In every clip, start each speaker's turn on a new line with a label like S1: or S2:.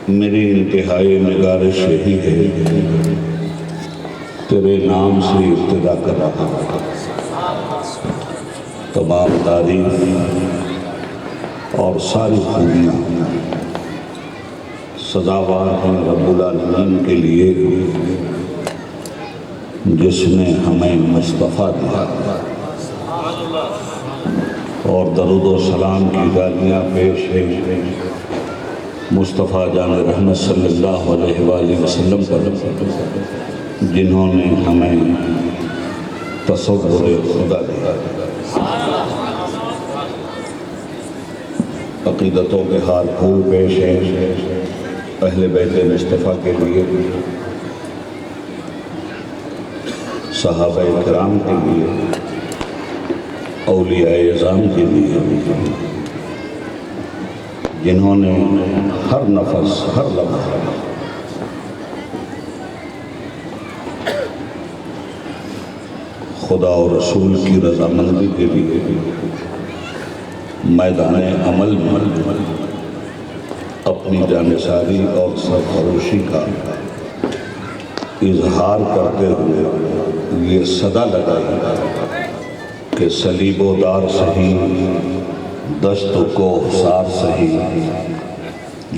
S1: میری انتہائی نگارش یہی ہے، تیرے نام سے ابتدا کر رہا ہوں۔ تمام تعریف اور ساری خوبیاں سزاوار ہیں رب العالمین کے لیے، جس نے ہمیں مصطفیٰ دیا، اور درود و سلام کی گالیاں پیش ہیں مصطفیٰ جان رحمت صلی اللہ علیہ وآلہ وسلم پر، جنہوں نے ہمیں تصور خدا دیا۔ عقیدتوں کے ہار پھول پیش ہیں اہل بیت مصطفیٰ کے لیے، صحابہ کرام کے لیے، اولیاء اعظام کے لیے، جنہوں نے ہر نفس ہر لمحہ خدا اور رسول کی رضامندی کے لیے میدان عمل میں اپنی جانثاری اور سرفروشی کا اظہار کرتے ہوئے یہ صدا لگائی کہ صلیب و دار سہی، دست و کوہ سار سہی،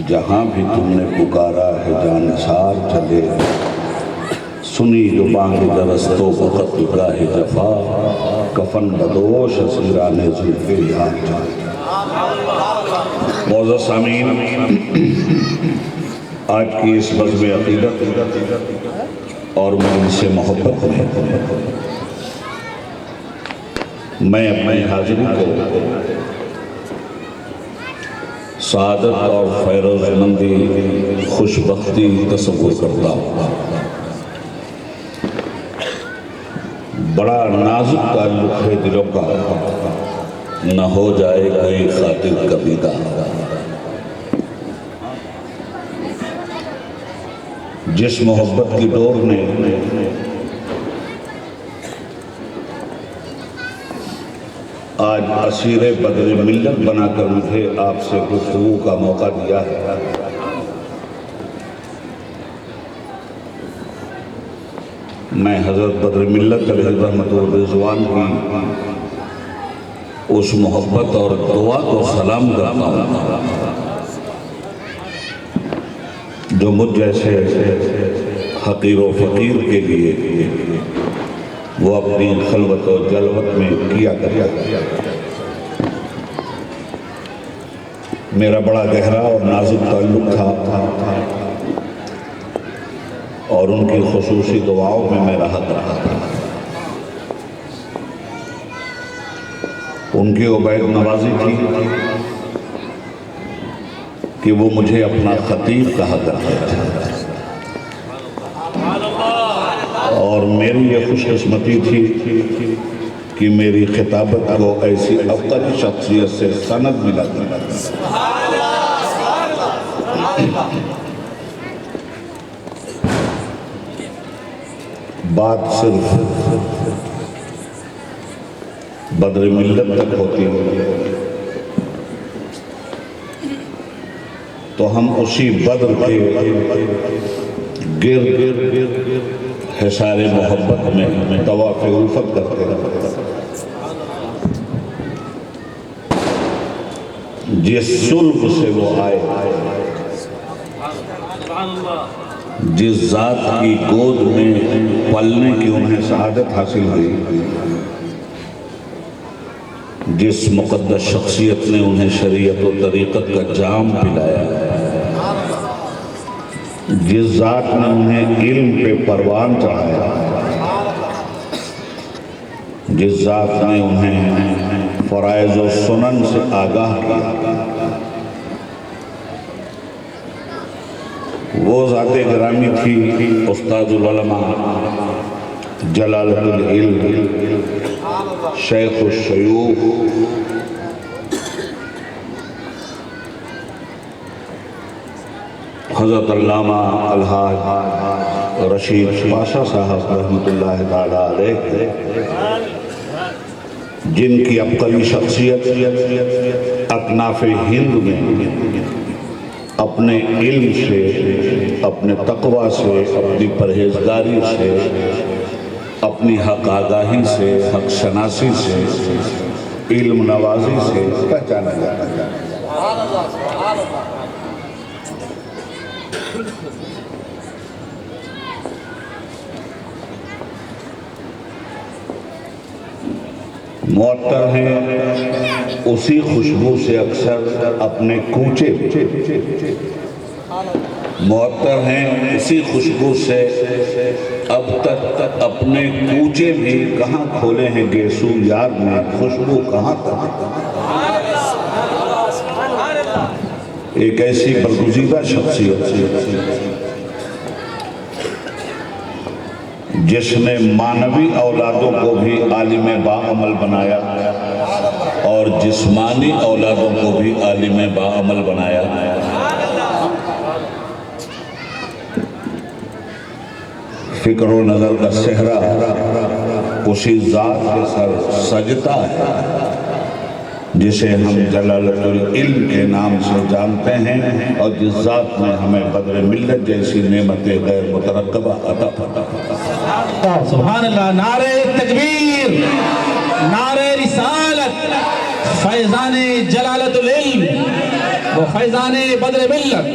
S1: جہاں بھی تم نے پکارا ہے جانثار چلے، سنی جو بانگ درست و وقت گاہ جفا، کفن بدوش اسیران زلف یار چلے۔ معزز سامعین، آج کی اس بزم عقیدت اور من سے محبت میں میں اپنی حاضری کو سعادت اور فیروز مندی خوشبختی تصور کرتا ہوں۔ بڑا نازک تعلق ہے دلوں کا، نہ ہو جائے کوئی خاطر کبھی کا، جس محبت کی ڈور نے آج اسیر بدر ملت بنا کر مجھے آپ سے گفتگو کا موقع دیا ہے، میں حضرت بدر ملت علیہ رحمت و رضوان کی اس محبت اور دعا کو سلام کرتا ہوں جو مجھ جیسے حقیر و فقیر کے لیے وہ اپنی خلوت و جلوت میں کیا کرتا۔ میرا بڑا گہرا اور نازک تعلق تھا اور ان کی خصوصی دعاؤں میں میں راحت رہا تھا۔ ان کی عبید نوازی تھی کہ وہ مجھے اپنا خطیب کہا کرتے تھے، اور میری یہ خوش قسمتی تھی کہ میری خطابت کو ایسی افضل شخصیت سے سند ملا تھی۔ بات صرف بدر ملت تک ہوتی ہے تو ہم اسی بدر کے گرد حصار محبت میں طواف الفت کرتے ہیں۔ جس صلب سے وہ آئے، جس ذات کی گود میں پلنے کی انہیں سعادت حاصل ہوئی، جس مقدس شخصیت نے انہیں شریعت و طریقت کا جام پلایا، جس ذات نے انہیں علم پہ پروان چڑھایا، جس ذات نے انہیں فرائض و سنن سے آگاہ کیا، وہ ذات گرامی تھی استاد العلماء جلالت العلم شیخ الشیوخ حضرت علامہ الحاج رشید پاشا صاحب رحمۃ اللہ تعالیٰ علیہ، جن کی ابقلی شخصیت اکناف ہند میں اپنے علم سے، اپنے تقوی سے، اپنی پرہیزگاری سے، اپنی حق آگاہی سے، حق شناسی سے، علم نوازی سے پہچانا جاتا ہے۔ معطر ہیں اسی خوشبو سے اکثر اپنے کوچے، معطر ہیں اسی خوشبو سے اب تک اپنے کوچے بھی کہاں کھولے ہیں گیسو یار نے، خوشبو کہاں تک۔ ایک ایسی برگزیدہ شخصیت جس نے مانوی اولادوں کو بھی عالم باعمل بنایا اور جسمانی اولادوں کو بھی عالم باعمل بنایا۔ فکر و نظر کا صحرا اسی ذات کے سر سجتا ہے جسے ہم جلالت العلم کے نام سے جانتے ہیں، اور جس ذات میں ہمیں بدر ملت جیسی نعمتیں غیر مترقبہ عطا فرمائی۔
S2: سبحان اللہ، نعرہ تکبیر، نعرہ رسالت، فیضان جلالت العلم و فیضان بدر ملت۔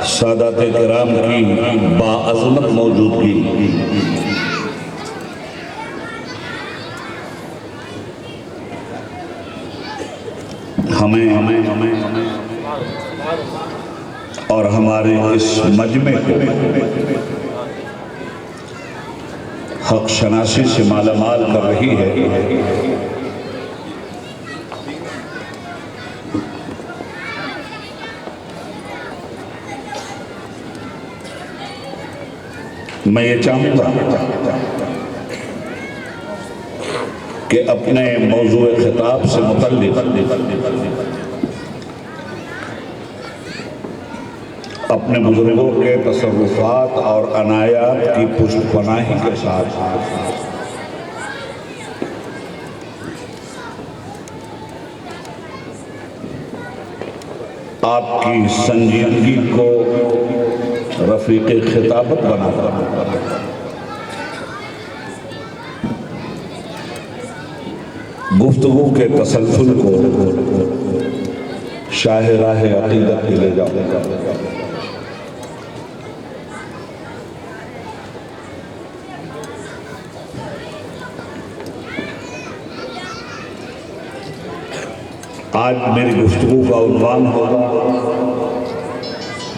S1: سادات کرام کی باعظمت موجودگی، ہمیں اور ہمارے اس مجمع کو حق شناسی سے مالا مال کر رہی ہے۔ میں یہ چاہوں گا کہ اپنے موضوع خطاب سے متعلق اپنے بزرگوں کے تصرفات اور عنایات کی پشت پناہی کے ساتھ آپ کی سنجیدگی کو رفیق خطابت بناتا ہوں۔ گفتگو کے تسلسل کو شاہ راہ عقیدت کے لے جاؤں گا۔ آج میری گفتگو کا عنوان ہوگا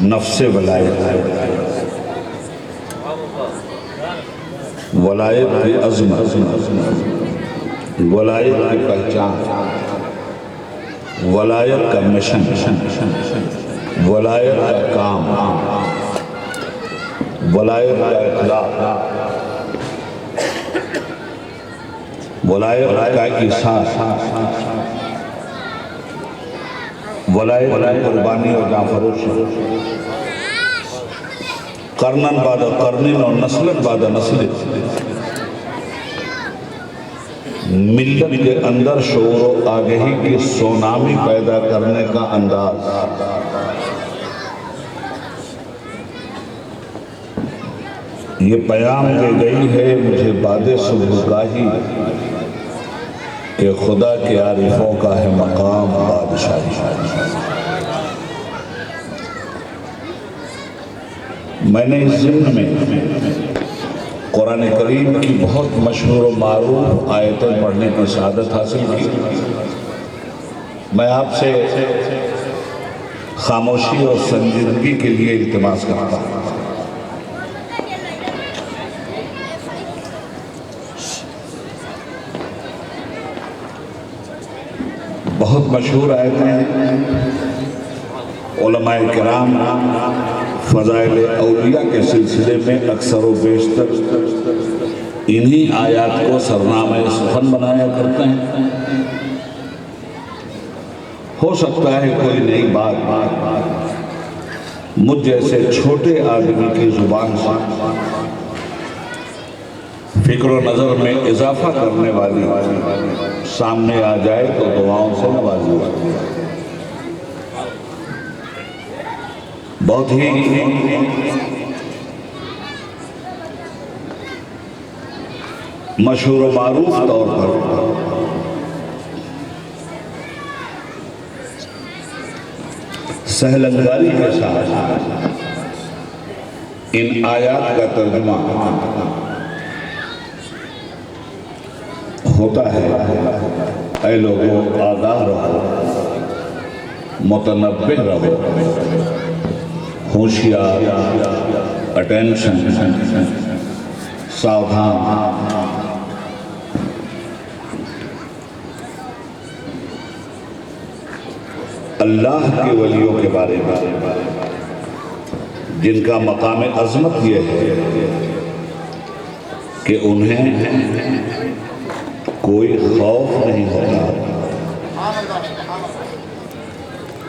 S1: نفس ولایت، ولایت کی عظمت، ولایت کی پہچان، ولایت کا مشن، ولایت کا کام، ولایت کا اخلاق، ولایت کا احساس، ولایت کی قربانی اور جانفروشی، قرنن بعد قرنن اور نسلن بعد نسل، ملت کے اندر شعور و آگہی کی سونامی پیدا کرنے کا انداز، یہ پیام دے گئی ہے مجھے باد صبحگاہی کہ خدا کے عارفوں کا ہے مقام بادشاہی۔ میں نے اس ضمن میں قرآن کریم کی بہت مشہور و معروف آیتیں پڑھنے کی سعادت حاصل کی۔ میں آپ سے خاموشی اور سنجیدگی کے لیے التماس کرتا ہوں۔ بہت مشہور آیتیں علماء کرام فضائل اولیاء کے سلسلے میں اکثر و بیشتر انہی آیات کو سرنامہ سخن بنایا کرتے ہیں۔ ہو سکتا ہے کوئی نئی بات مجھ جیسے چھوٹے آدمی کی زبان سے فکر و نظر میں اضافہ کرنے والی سامنے آ جائے تو دعاؤں سے نوازی جاتی ہے۔ بہت ہی مشہور و معروف طور پر سہل انگاری کے ساتھ ان آیات کا ترجمہ ہوتا ہے: اے لوگوں، آگاہ رہو، متنبہ رہو، ہوشیار، اٹینشن، ساودھان۔ اللہ کے ولیوں کے بارے میں جن کا مقام عظمت یہ ہے کہ انہیں کوئی خوف نہیں ہوتا،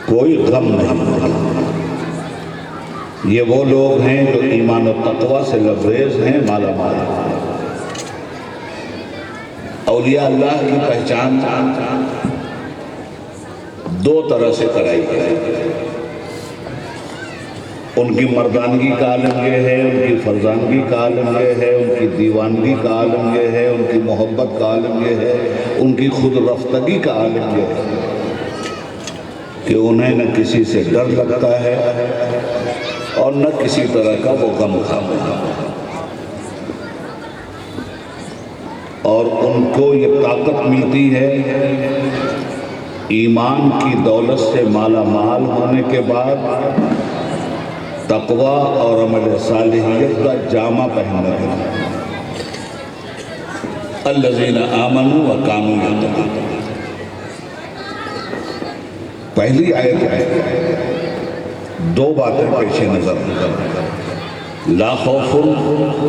S1: کوئی غم نہیں ہوتا۔ یہ وہ لوگ ہیں جو ایمان و تقوی سے لبریز ہیں، مالا مال۔ اولیاء اللہ کی پہچان دو طرح سے کرائی گئی۔ ان کی مردانگی کا عالم یہ ہے، ان کی فرزانگی کا عالم یہ ہے، ان کی دیوانگی کا عالم یہ ہے، ان کی محبت کا عالم یہ ہے، ان کی خود رفتگی کا عالم یہ ہے کہ انہیں نہ کسی سے ڈر لگتا ہے اور نہ کسی طرح کا وہ غم کھاتا ہے، اور ان کو یہ طاقت ملتی ہے ایمان کی دولت سے مالا مال ہونے کے بعد تقوی اور عمل صالحیت کا جامہ پہننے کے۔ الذین آمنوا وکانوا یتقون۔ پہلی آیت ہے، دو باتیں پیش نظر: لا خوف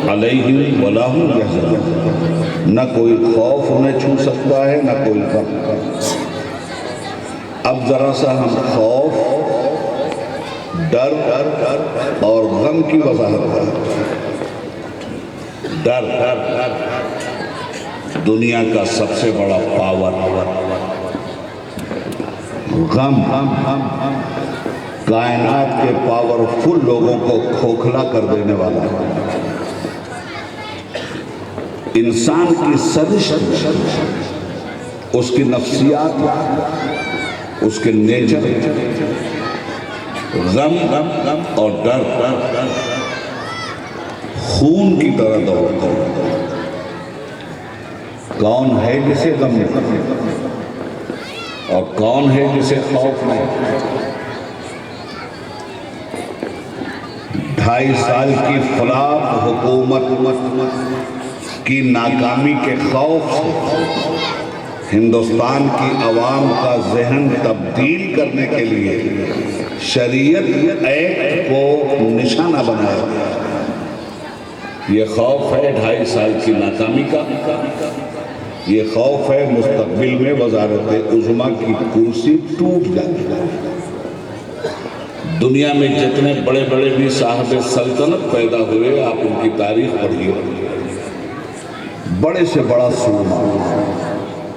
S1: علیہم ولا هم یحزنون، نہ کوئی خوف انہیں چھو سکتا ہے نہ کوئی غم۔ اب ذرا سا ہم خوف، ڈر اور غم کی وضاحت کریں۔ ڈر دنیا کا سب سے بڑا پاور، غم کائنات کے پاورفل لوگوں کو کھوکھلا کر دینے والا ہے۔ انسان کی سرشت، اس کی نفسیات، اس کے نیچر، غم اور ڈر خون کی طرح دوڑتا ہے۔ کون ہے جسے غم نہیں اور کون ہے جسے خوف نہیں؟ 2.5 سال کی فلاح حکومت کی ناکامی کے خوف سے ہندوستان کی عوام کا ذہن تبدیل کرنے کے لیے شریعت ایکٹ کو نشانہ بنایا گیا۔ یہ خوف ہے 2.5 سال کی ناکامی کا، یہ خوف ہے مستقبل میں وزارت عظمیٰ کی کرسی ٹوٹ جائے۔ دنیا میں جتنے بڑے بڑے بھی صاحب سلطنت پیدا ہوئے، آپ ان کی تاریخ پڑھیے، بڑے سے بڑا صوبہ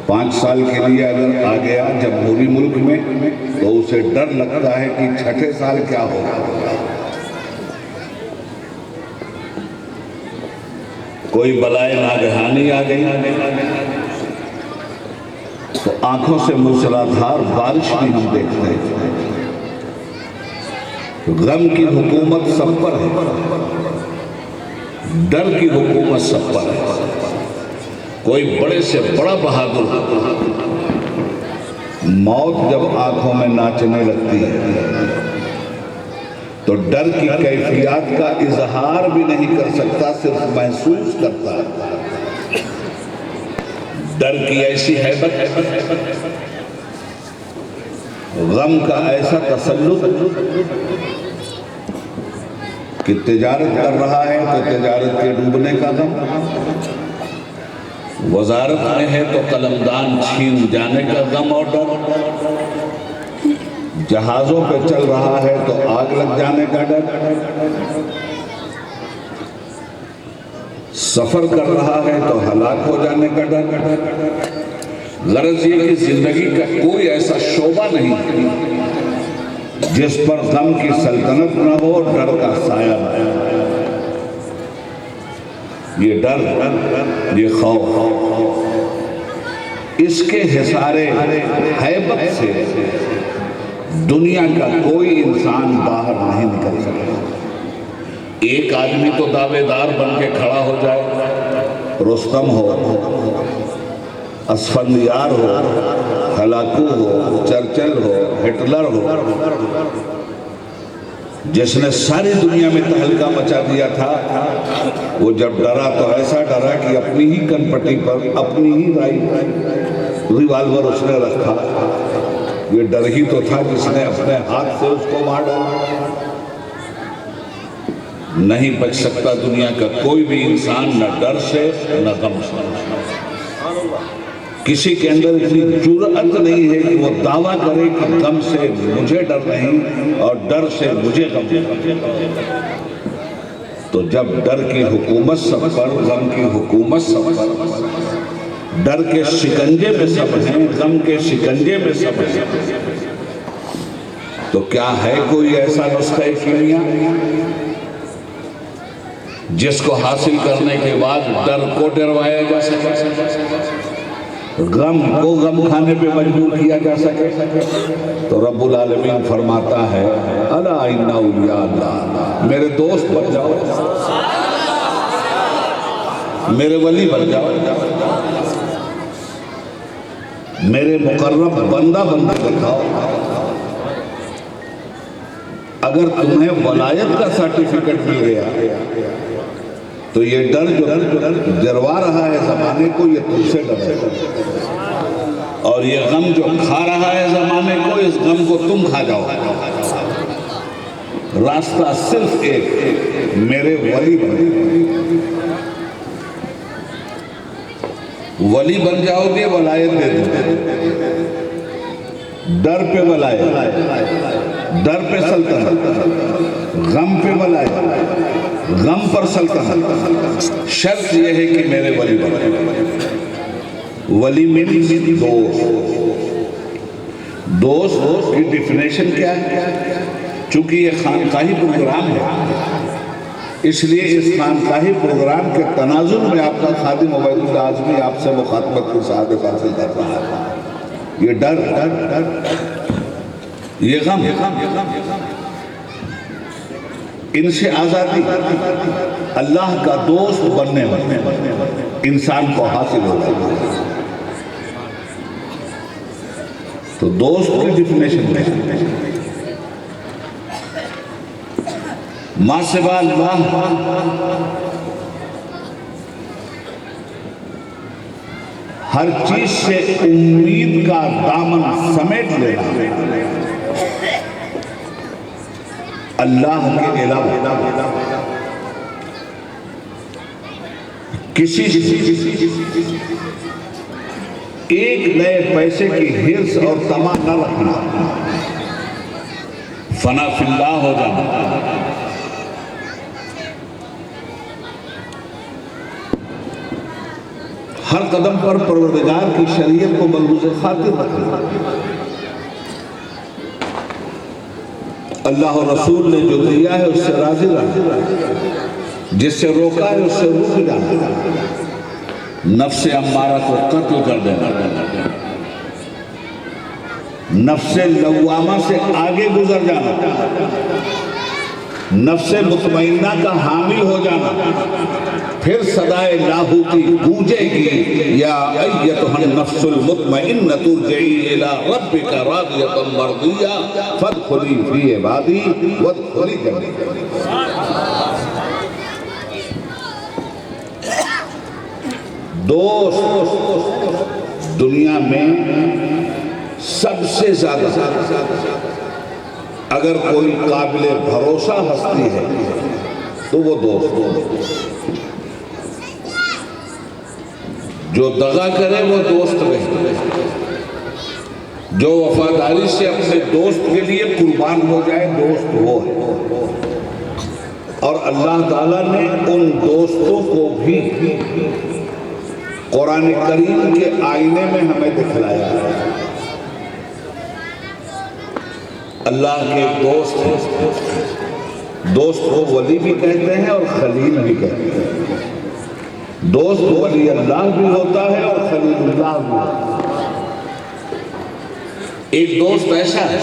S1: 5 سال کے لیے اگر آ گیا جمہوری ملک میں تو اسے ڈر لگتا ہے کہ 6 سال کیا ہوگا۔ کوئی بلائے ناگہانی آ گئی تو آنکھوں سے موسلادھار بارش بھی ہم دیکھتے ہیں۔ غم کی حکومت سب پر ہے، ڈر کی حکومت سب پر ہے۔ کوئی بڑے سے بڑا بہادر موت جب آنکھوں میں ناچنے لگتی ہے تو ڈر کی کیفیات کا اظہار بھی نہیں کر سکتا، صرف محسوس کرتا ہے۔ ڈر کی ایسی ہیبت، غم کا ایسا تسلط کہ تجارت کر رہا ہے تو تجارت کے ڈوبنے کا غم، وزارت میں ہے تو قلمدان چھین جانے کا غم اور ڈر، جہازوں پہ چل رہا ہے تو آگ لگ جانے کا ڈر، سفر کر رہا ہے تو ہلاک ہو جانے کا ڈر۔ غرض یہ کہ زندگی کا کوئی ایسا شعبہ نہیں جس پر غم کی سلطنت نہ ہو، ڈر کا سایہ نہ ہو۔ یہ ڈر، یہ خوف، اس کے حصار ہیبت سے دنیا کا کوئی انسان باہر نہیں نکل سکتا۔ ایک آدمی تو دعوے دار بن کے کھڑا ہو جائے، رستم ہو، اسفندیار ہو، ہلاکو ہو، چرچل ہو، ہٹلر ہو، جس نے ساری دنیا میں تہلکہ مچا دیا تھا، وہ جب ڈرا تو ایسا ڈرا کہ اپنی ہی کن پٹی پر اپنی ہی ریوالور اس نے رکھا۔ یہ ڈر ہی تو تھا جس نے اپنے ہاتھ سے اس کو مار ڈالا۔ نہیں بچ سکتا دنیا کا کوئی بھی انسان، نہ ڈر سے نہ غم سے۔ کسی کے اندر اتنی جرأت نہیں ہے کہ وہ دعویٰ کرے کہ غم سے مجھے ڈر نہیں اور ڈر سے مجھے غم نہیں۔ تو جب ڈر کی حکومت سب پر، غم کی حکومت سب پر، ڈر کے شکنجے میں سب ہیں، غم کے شکنجے میں سب ہیں، تو کیا ہے کوئی ایسا نسخہ کیمیا جس کو حاصل کرنے کے بعد ڈر کو ڈروایا جا سکے، غم کو غم کھانے پہ مجبور کیا جا سکے؟ تو رب العالمین فرماتا ہے، الا ان اولیاء اللہ، میرے دوست بن جاؤ، میرے ولی بن جاؤ، میرے مقرب بندہ بن کے دکھاؤ۔ اگر تمہیں ولایت کا سرٹیفکیٹ مل گیا تو یہ ڈر جو جروا رہا ہے زمانے کو، یہ تم سے ڈرے گا، اور یہ غم جو کھا رہا ہے زمانے کو، اس غم کو تم کھا جاؤ۔ راستہ صرف ایک، میرے ولی بن جاؤ گے، ولایت دے دو۔ ڈر پہ ولایت، ڈر پہ سلطنت، غم پہ ولایت، غم پر سلطنت۔ شرط یہ ہے کہ میرے ولی بن۔ ولی میری دوست کی ڈیفینیشن کیا ہے؟ چونکہ یہ خانقاہی پروگرام ہے، اس لیے اس خانقاہی پروگرام کے تناظر میں آپ کا خادم عبید اللہ اعظمی آپ سے مخاطبت کی سعادت حاصل کر رہا ہے۔ یہ ڈر، یہ غم، ان سے آزادی اللہ کا دوست بننے میں انسان کو حاصل ہو جائے۔ تو دوست کی ڈیفینیشن ہے، ما سوا اللہ ہر چیز سے امید کا دامن سمیٹ لینا، اللہ کے علاوہ کسی ایک نئے پیسے کی حرص اور طمع نہ رکھنا، فنا فی اللہ ہو جانا۔ ہر قدم پر پروردگار کی شریعت کو ملحوظ خاطر رکھنا، اللہ اور رسول نے جو دیا ہے اس سے راضی رہنا، جس سے روکا ہے اس سے رک جانا، نفس امارہ کو قتل کر دینا، نفس لوامہ سے آگے گزر جانا، نفس مطمئنہ کا حامل ہو جانا۔ پھر صدائے لاہوتی گونجے گی، یا ایتھا النفس المطمئنۃ ارجعی الی ربک راضیۃ مرضیہ فادخلی فی عبادی وادخلی جنتی۔ دوست دنیا میں سب سے زیادہ اگر کوئی قابل بھروسہ ہستی ہے تو وہ دوست، جو دغا کرے وہ دوست نہیں، جو وفاداری سے اپنے دوست کے لیے قربان ہو جائے دوست وہ ہے۔ اور اللہ تعالیٰ نے ان دوستوں کو بھی قرآن کریم کے آئینے میں ہمیں دکھلایا ہے۔ اللہ کے دوست ہیں، دوست کو ولی بھی کہتے ہیں اور خلیل بھی کہتے ہیں۔ دوست ولی اللہ بھی ہوتا ہے اور خلیل اللہ بھی ہوتا ہے۔ ایک دوست ایسا ہے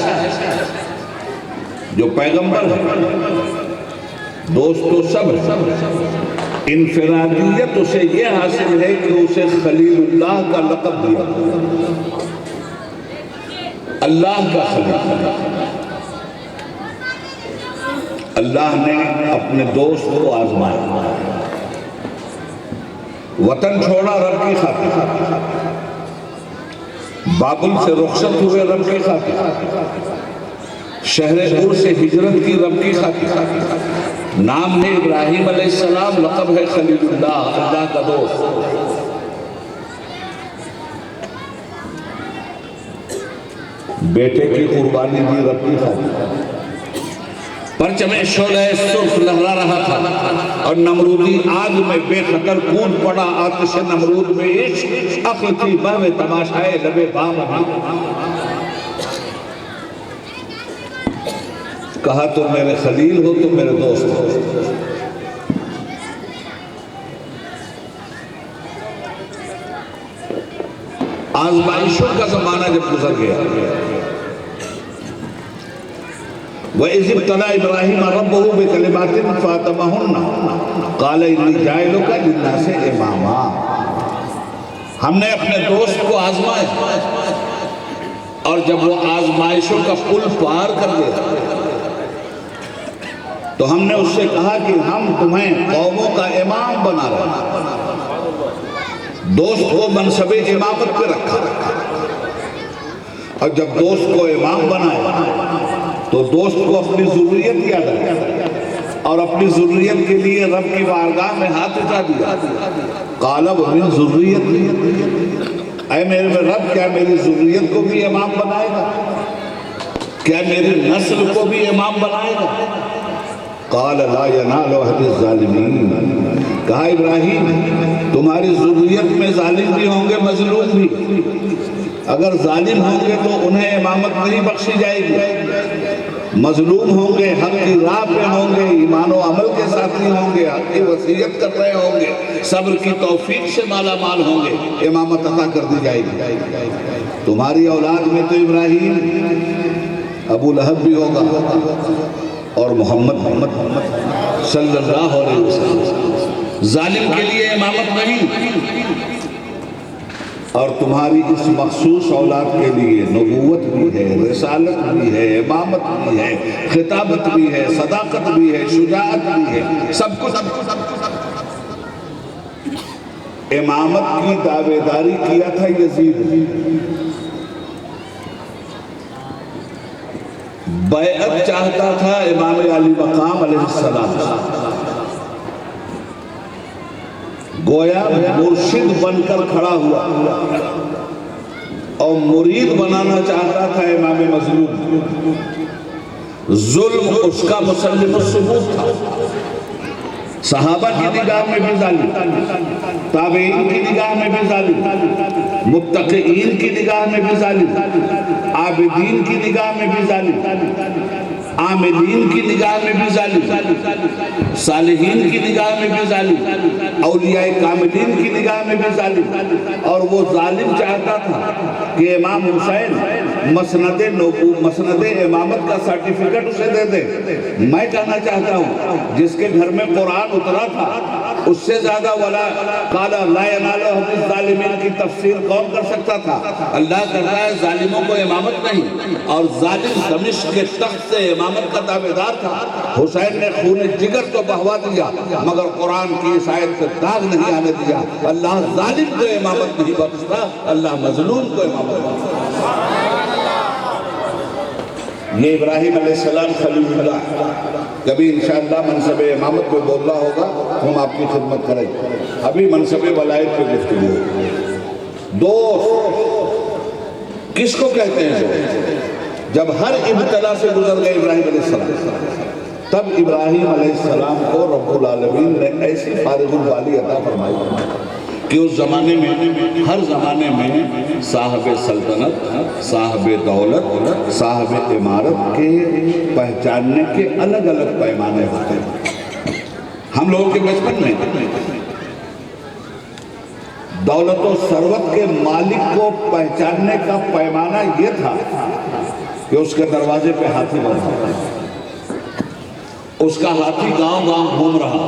S1: جو پیغمبر ہے، دوست تو سب ہے، انفرادیت اسے یہ حاصل ہے کہ اسے خلیل اللہ کا لقب دیا، اللہ کا خلیل۔ اللہ نے اپنے دوست کو آزمایا، وطن چھوڑا رب کی خاطر، بابل سے رخصت ہوئے رب کی خاطر، شہر عور سے ہجرت کی رب کی خاطر، نام ہے ابراہیم علیہ السلام، لقب ہے خلیل اللہ، اللہ کا دوست۔ بیٹے کی قربانی دی رب کی خاطر، پرچم شعلہ سرخ لہرا رہا تھا اور نمرودی آگ میں بے خطر کود پڑا، آتش نمرود میں عشق، عقل تھی بہو تماشائے لبے بام بھی۔ کہا تو میرے خلیل ہو، تو میرے دوست ہو۔ آزمائشوں کا زمانہ جب گزر گیا، وَإِذِ ابْتَلَىٰ إِبْرَاهِيمَ رَبُّهُ بِكَلِمَاتٍ فَأَتَمَّهُنَّ قَالَ إِنِّي جَاعِلُكَ لِلنَّاسِ إِمَامًا۔ ہم نے اپنے دوست کو آزمایا، اور جب وہ آزمائشوں کا پل پار کر گیا تو ہم نے اس سے کہا کہ ہم تمہیں قوموں کا امام بنا رہے ہیں۔ دوست کو منصب امامت پہ رکھا، اور جب دوست کو امام بنایا تو دوست کو اپنی ضروریت یاد رکھا، اور اپنی ضروریت کے لیے رب کی بارگاہ میں ہاتھ اٹھا دیا۔ قَالَ وَمِن ذُرِّيَّتِي، اے میرے رب، کیا میری ضروریت کو بھی امام بنائے گا؟ کیا میری نسل کو بھی امام بنائے گا؟ قَالَ لَا يَنَالُ عَهْدِ الظَّالِمِينَ، کہا ابراہیم تمہاری ضروریت میں ظالم بھی ہوں گے، مظلوم بھی، اگر ظالم ہوں گے تو انہیں امامت نہیں بخشی جائے گی، مظلوم ہوں گے، حق کی راہ پہ ہوں گے، ایمان و عمل کے ساتھی ہوں گے، حق کی وصیت کر رہے ہوں گے، صبر کی توفیق سے مالا مال ہوں گے، امامت عطا کر دی جائے گی۔ تمہاری اولاد میں تو ابراہیم ابو لہب بھی ہوگا، اور محمد صلی اللہ علیہ وسلم، ظالم کے لیے امامت نہیں، اور تمہاری اس مخصوص اولاد کے لیے نبوت بھی ہے، رسالت بھی ہے، امامت بھی ہے، خطابت بھی ہے، صداقت بھی ہے، شجاعت بھی ہے، سب کچھ۔ امامت کی دعوے داری کیا تھا یزید، بیعت چاہتا تھا امام علی مقام علیہ السلام، گویا مرشد بن کر کھڑا ہوا اور مرید بنانا چاہتا تھا امام مظلوم۔ ظلم اس کا مسلم الثبوت تھا، صحابہ کی نگاہ میں بھی ظالم، تابعین کی نگاہ میں بھی ظالم، متقین کی نگاہ میں بھی ظالم، عابدین کی نگاہ میں بھی ظالم، عاملین کی نگاہ میں بھی ظالم، صالحین کی نگاہ میں بھی ظالم، اولیاء کاملین کی نگاہ میں بھی ظالم۔ اور وہ ظالم چاہتا تھا کہ امام حسین مسند امامت کا سرٹیفکیٹ اسے دے دے۔ میں کہنا چاہتا ہوں جس کے گھر میں قرآن اترا تھا اس سے زیادہ ولا قال لا ينال عهد الظالمین کی تفسیر کون کر سکتا تھا؟ اللہ کہتا ہے ظالموں کو امامت نہیں، اور ظالم دمشق کے تخت سے امامت کا دعویدار تھا۔ حسین نے خون جگر تو بہوا دیا مگر قرآن کی اس آیت سے داغ نہیں آنے دیا۔ اللہ ظالم کو امامت نہیں بخشتا، اللہ مظلوم کو امامت بخشتا۔ یہ ابراہیم علیہ السلام خلیل اللہ، کبھی انشاءاللہ منصب امامت پہ بولنا ہوگا ہم آپ کی خدمت کریں گے، ابھی منصب ولایت پہ گفتگو ہوگی۔ دوست کس کو کہتے ہیں؟ جب ہر ابتلا سے گزر گئے ابراہیم علیہ السلام، تب ابراہیم علیہ السلام کو رب العالمین نے ایسی فارغ البالی عطا فرمائی کہ اس زمانے میں ہر زمانے میں صاحب سلطنت، صاحب دولت، صاحب عمارت کے پہچاننے کے الگ الگ پیمانے ہوتے ہیں۔ ہم لوگوں کے بچپن میں دولت و ثروت کے مالک کو پہچاننے کا پیمانہ یہ تھا کہ اس کے دروازے پہ ہاتھی بندھا، اس کا ہاتھی گاؤں گاؤں گھوم رہا،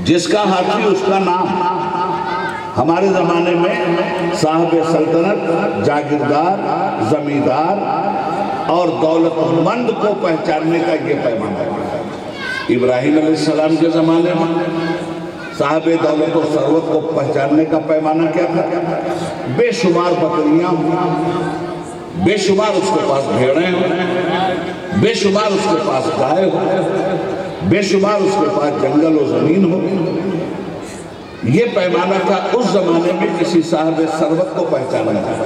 S1: جس کا ہاتھی اس کا نام۔ ہمارے زمانے میں صاحب سلطنت، جاگیردار، زمیندار اور دولت مند کو پہچاننے کا یہ پیمانہ ہے۔ ابراہیم علیہ السلام کے زمانے میں صاحب دولت و ثروت کو پہچاننے کا پیمانہ کیا تھا؟ بے شمار بکریاں ہوں، بے شمار اس کے پاس بھیڑیں ہوں، بے شمار اس کے پاس گائے ہوں، بے شمار اس کے پاس جنگل و زمین ہو۔ یہ پیمانہ تھا اس زمانے میں کسی صاحب ثروت کو پہچانا تھا۔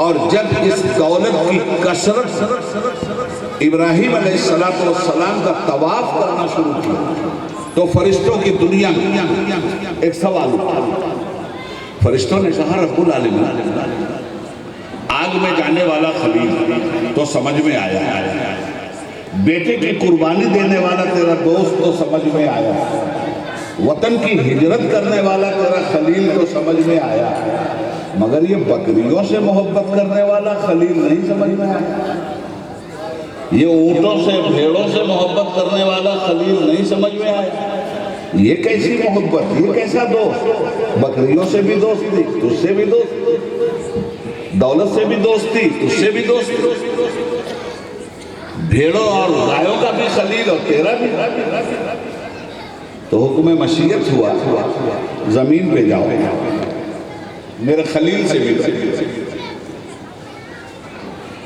S1: اور جب اس دولت کی کثرت ابراہیم علیہ السلام کا طواف کرنا شروع کیا تو فرشتوں کی دنیا میں ایک سوال اٹھا۔ فرشتوں نے کہا رب العالمین، آگ میں جانے والا خلیل تو سمجھ میں آیا، بیٹے کی قربانی دینے والا تیرا دوست تو سمجھ میں آیا، وطن کی ہجرت کرنے والا تیرا خلیل تو سمجھ میں آیا، مگر یہ بکریوں سے محبت کرنے والا خلیل نہیں سمجھ میں آیا، یہ اونٹوں سے بھیڑوں سے محبت کرنے والا خلیل نہیں سمجھ میں آیا۔ یہ کیسی محبت، یہ کیسا دوست؟ بکریوں سے بھی دوستی، تجھ سے بھی دوستی، دولت سے بھی دوستی، تجھ سے بھی دوستی، بھیڑوں اور گایوں کا بھی خلیل اور تیرا بھی۔ تو حکم مشیت ہوا، زمین پہ جاؤ، میرے خلیل سے ملو،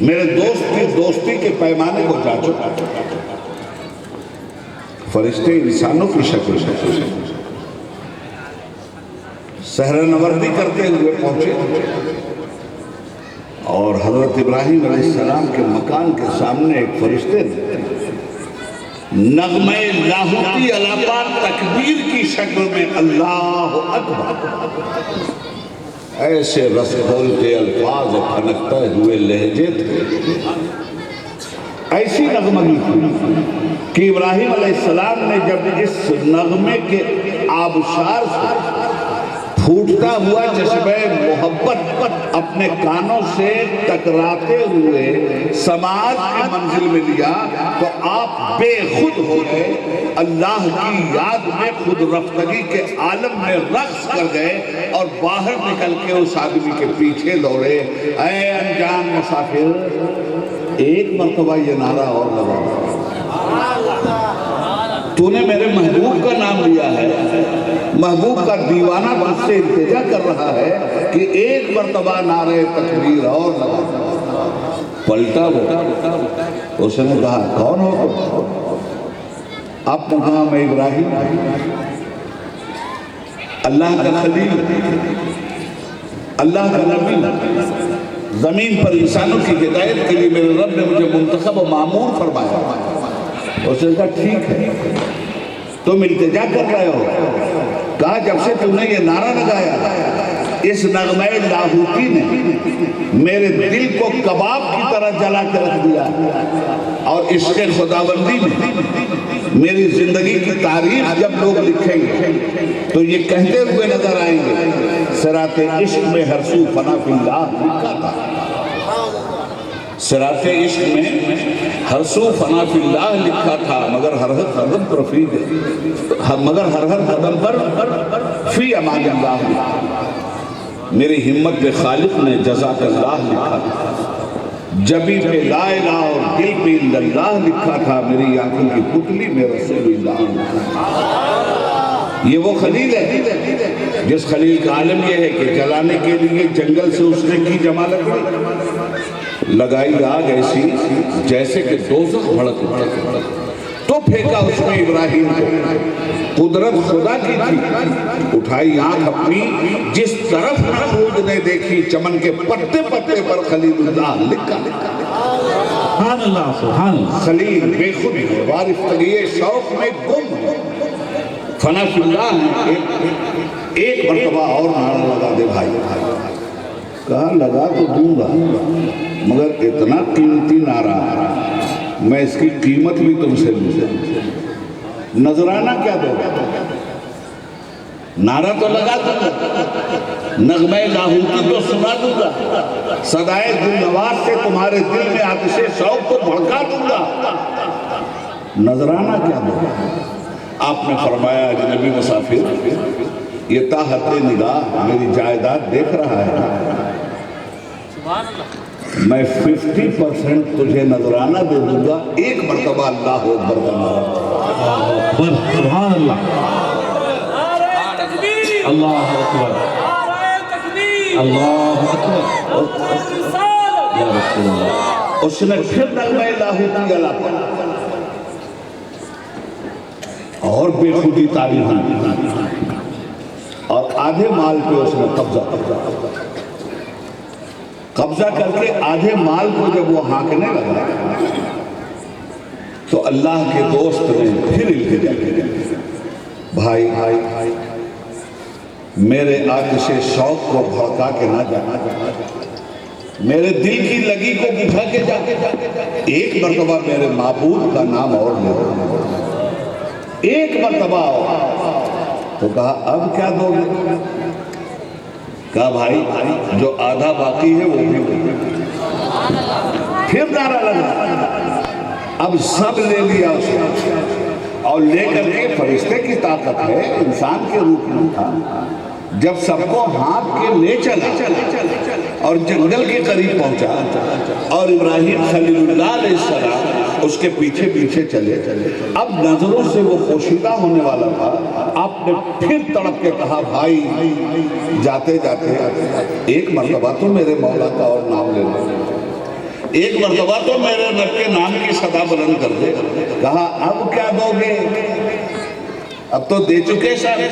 S1: میرے دوست کی دوستی کے پیمانے کو جانچو۔ فرشتے انسانوں کی شکل سحر نوردی کرتے ہوئے پہنچے اور حضرت ابراہیم علیہ السلام کے مکان کے سامنے ایک فرشتے نے نغمہ لاہوتی علاپار تکبیر کی شکل میں اللہ اکبر ایسے رس کھولتے الفاظ کھنکتے ہوئے لہجے تھے، ایسی نغمگی تھی کہ ابراہیم علیہ السلام نے جب اس نغمے کے آبشار سے پھوٹتا ہوا چشمہ محبت اپنے کانوں سے ٹکراتے ہوئے سماعت کی منزل میں لیا تو آپ بے خود ہو گئے، اللہ کی یاد میں خود رفتگی کے عالم میں رقص کر گئے اور باہر نکل کے اس آدمی کے پیچھے دوڑے، اے انجان مسافر، ایک مرتبہ یہ نعرہ اور لگا، تو نے میرے محبوب کا نام لیا ہے، محبوب کا دیوانہ تجھ سے التجا کر رہا ہے کہ ایک مرتبہ نعرہ تکبیر اور لگا۔ پلٹا وہ، اس نے کہا کون ہو؟ آپ نے کہا میں ابراہیم، اللہ کا خلیل، اللہ کا نبی، زمین پر انسانوں کی ہدایت کے لیے میرے رب نے مجھے منتخب و معمور فرمایا۔ اس نے کہا ٹھیک ہے، تم التجا کر رہے ہو، کہا جب سے تم نے یہ نعرہ لگایا اس نغمہ لاہوتی نے میرے دل کو کباب کی طرح جلا کے رکھ دیا اور عشق خداوندی میں میری زندگی کی تاریخ جب لوگ لکھیں گے تو یہ کہتے ہوئے نظر آئیں گے صراط عشق میں ہر سو فنا فی اللہ لکھا تھا، صراط عشق میں ہر سو فنا فی اللہ لکھا تھا، مگر ہر قدم پر فی امان اللہ لکھا تھا، میری ہمت پہ خالق نے جزاک اللہ لکھا تھا، جبی پہ لا الہ اور دل پہ الا اللہ لکھا تھا، میری آنکھوں کی پتلی میں رسول اللہ لکھا تھا۔ یہ وہ خلیل ہے جس خلیل کا عالم یہ ہے کہ جلانے کے لیے جنگل سے اس نے کی جمع لگائی آگ ایسی جیسے کہ دوزخ بھڑک اٹھا، تو پھینکا اس میں ابراہیم کو، قدرت خدا کی تھی، اٹھائی آنکھ اپنی، جس طرف نمرود نے دیکھی چمن کے پتے پتے پر خلیل اللہ لکھا۔
S2: سبحان اللہ سبحان اللہ.
S1: خلیل بے خود ہے، وارفتگی شوق میں گم ہے، فنا فی اللہ ہے. ایک مرتبہ اور نعرہ لگا دے بھائی. کہا لگا تو دوں گا مگر اتنا قیمتی نعرہ میں اس کی قیمت بھی تم سے لوں. نذرانہ کیا دو گا؟ نعرہ تو لگا دوں گا، نغمہ لاہوتی تو سنا دوں گا، صدائے دل نواز سے تمہارے دل میں آتش شوق کو بھڑکا دوں گا. نذرانہ کیا دو گا؟ آپ نے فرمایا اجنبی مسافر یہ تا حد نگاہ میری جائیداد دیکھ رہا ہے، میں 50% تجھے نذرانہ دے دوں گا، ایک مرتبہ اللہ اکبر کا.
S2: سبحان اللہ. اللہ اکبر اللہ اکبر یا رسول اللہ.
S1: اس نے پھر نغمہ لاہوتی گلا پڑا اور بے خودی تعریف اور آدھے مال پہ اس نے قبضہ کر کے آدھے مال کو جب وہ ہانکنے لگا تو اللہ کے دوست نے پھر التجا کی. بھائی میرے آتش شوق کو بھڑکا کے نہ جانا، میرے دل کی لگی کو بجھا کے جا، ایک مرتبہ میرے معبود کا نام اور لے، ایک مرتبہ. تو کہا اب کیا دو گے؟ کہا بھائی جو آدھا باقی ہے وہ بھی. پھر نعرہ لگا، اب سب لے لیا اس نے اور لے کر کے فرشتے کی طاقت ہے، انسان کے روپ میں تھا. جب سب کو ہاتھ کے لے چلا اور جنگل کے قریب پہنچا اور ابراہیم خلیل اللہ علیہ السلام اس کے پیچھے پیچھے چلے. اب نظروں سے وہ پوشیدہ ہونے والا تھا. آپ نے پھر تڑپ کے کہا بھائی جاتے جاتے ایک مرتبہ تو میرے مولا کا اور نام لے لو، ایک مرتبہ تو میرے رب کے نام کی صدا بلند کر دے. کہا اب کیا دو گے؟ اب تو دے چکے سارے،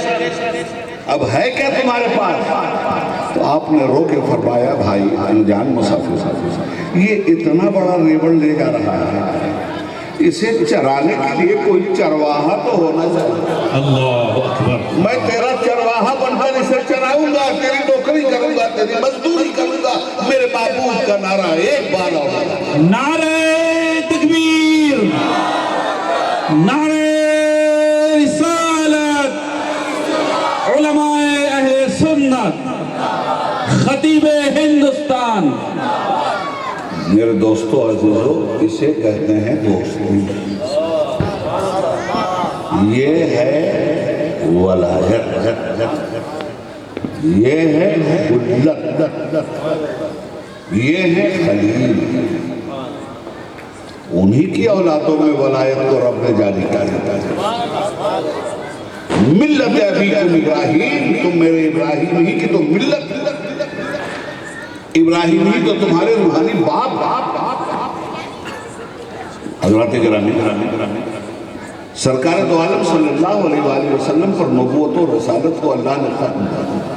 S1: اب ہے کیا تمہارے پاس؟ تو آپ نے رو کے فرمایا بھائی انجان مسافر یہ اتنا بڑا ریوڑ لے جا رہا ہے، اسے چرانے کے لیے کوئی چرواہا تو ہونا چاہیے.
S2: اللہ اکبر.
S1: میں تیرا چرواہا بن کر اسے چراؤں گا، تیری نوکری کروں گا، تیری مزدوری کروں گا. میرے معبود کا نعرہ ایک بار اور
S2: نعرہ تکبیر، نعرہ رسالت، علماء اہل سنت، خطیب ہندوستان.
S1: میرے دوستو عزیزو اسے کہتے ہیں دوستی. یہ ہے ولایت، یہ ہے خلت، یہ ہے خلیل. انہی کی اولادوں میں ولایت کو رب نے جاری کر دیا. ملت ابیکم ابراہیم، تم میرے ابراہیم ہی کی تو ملت، ابراہیم ہی تو تمہارے روحانی باپ. حضرات گرامی سرکار دو عالم صلی اللہ علیہ وآلہ وسلم پر نبوت و رسالت کو اللہ نے ختم کر دیا.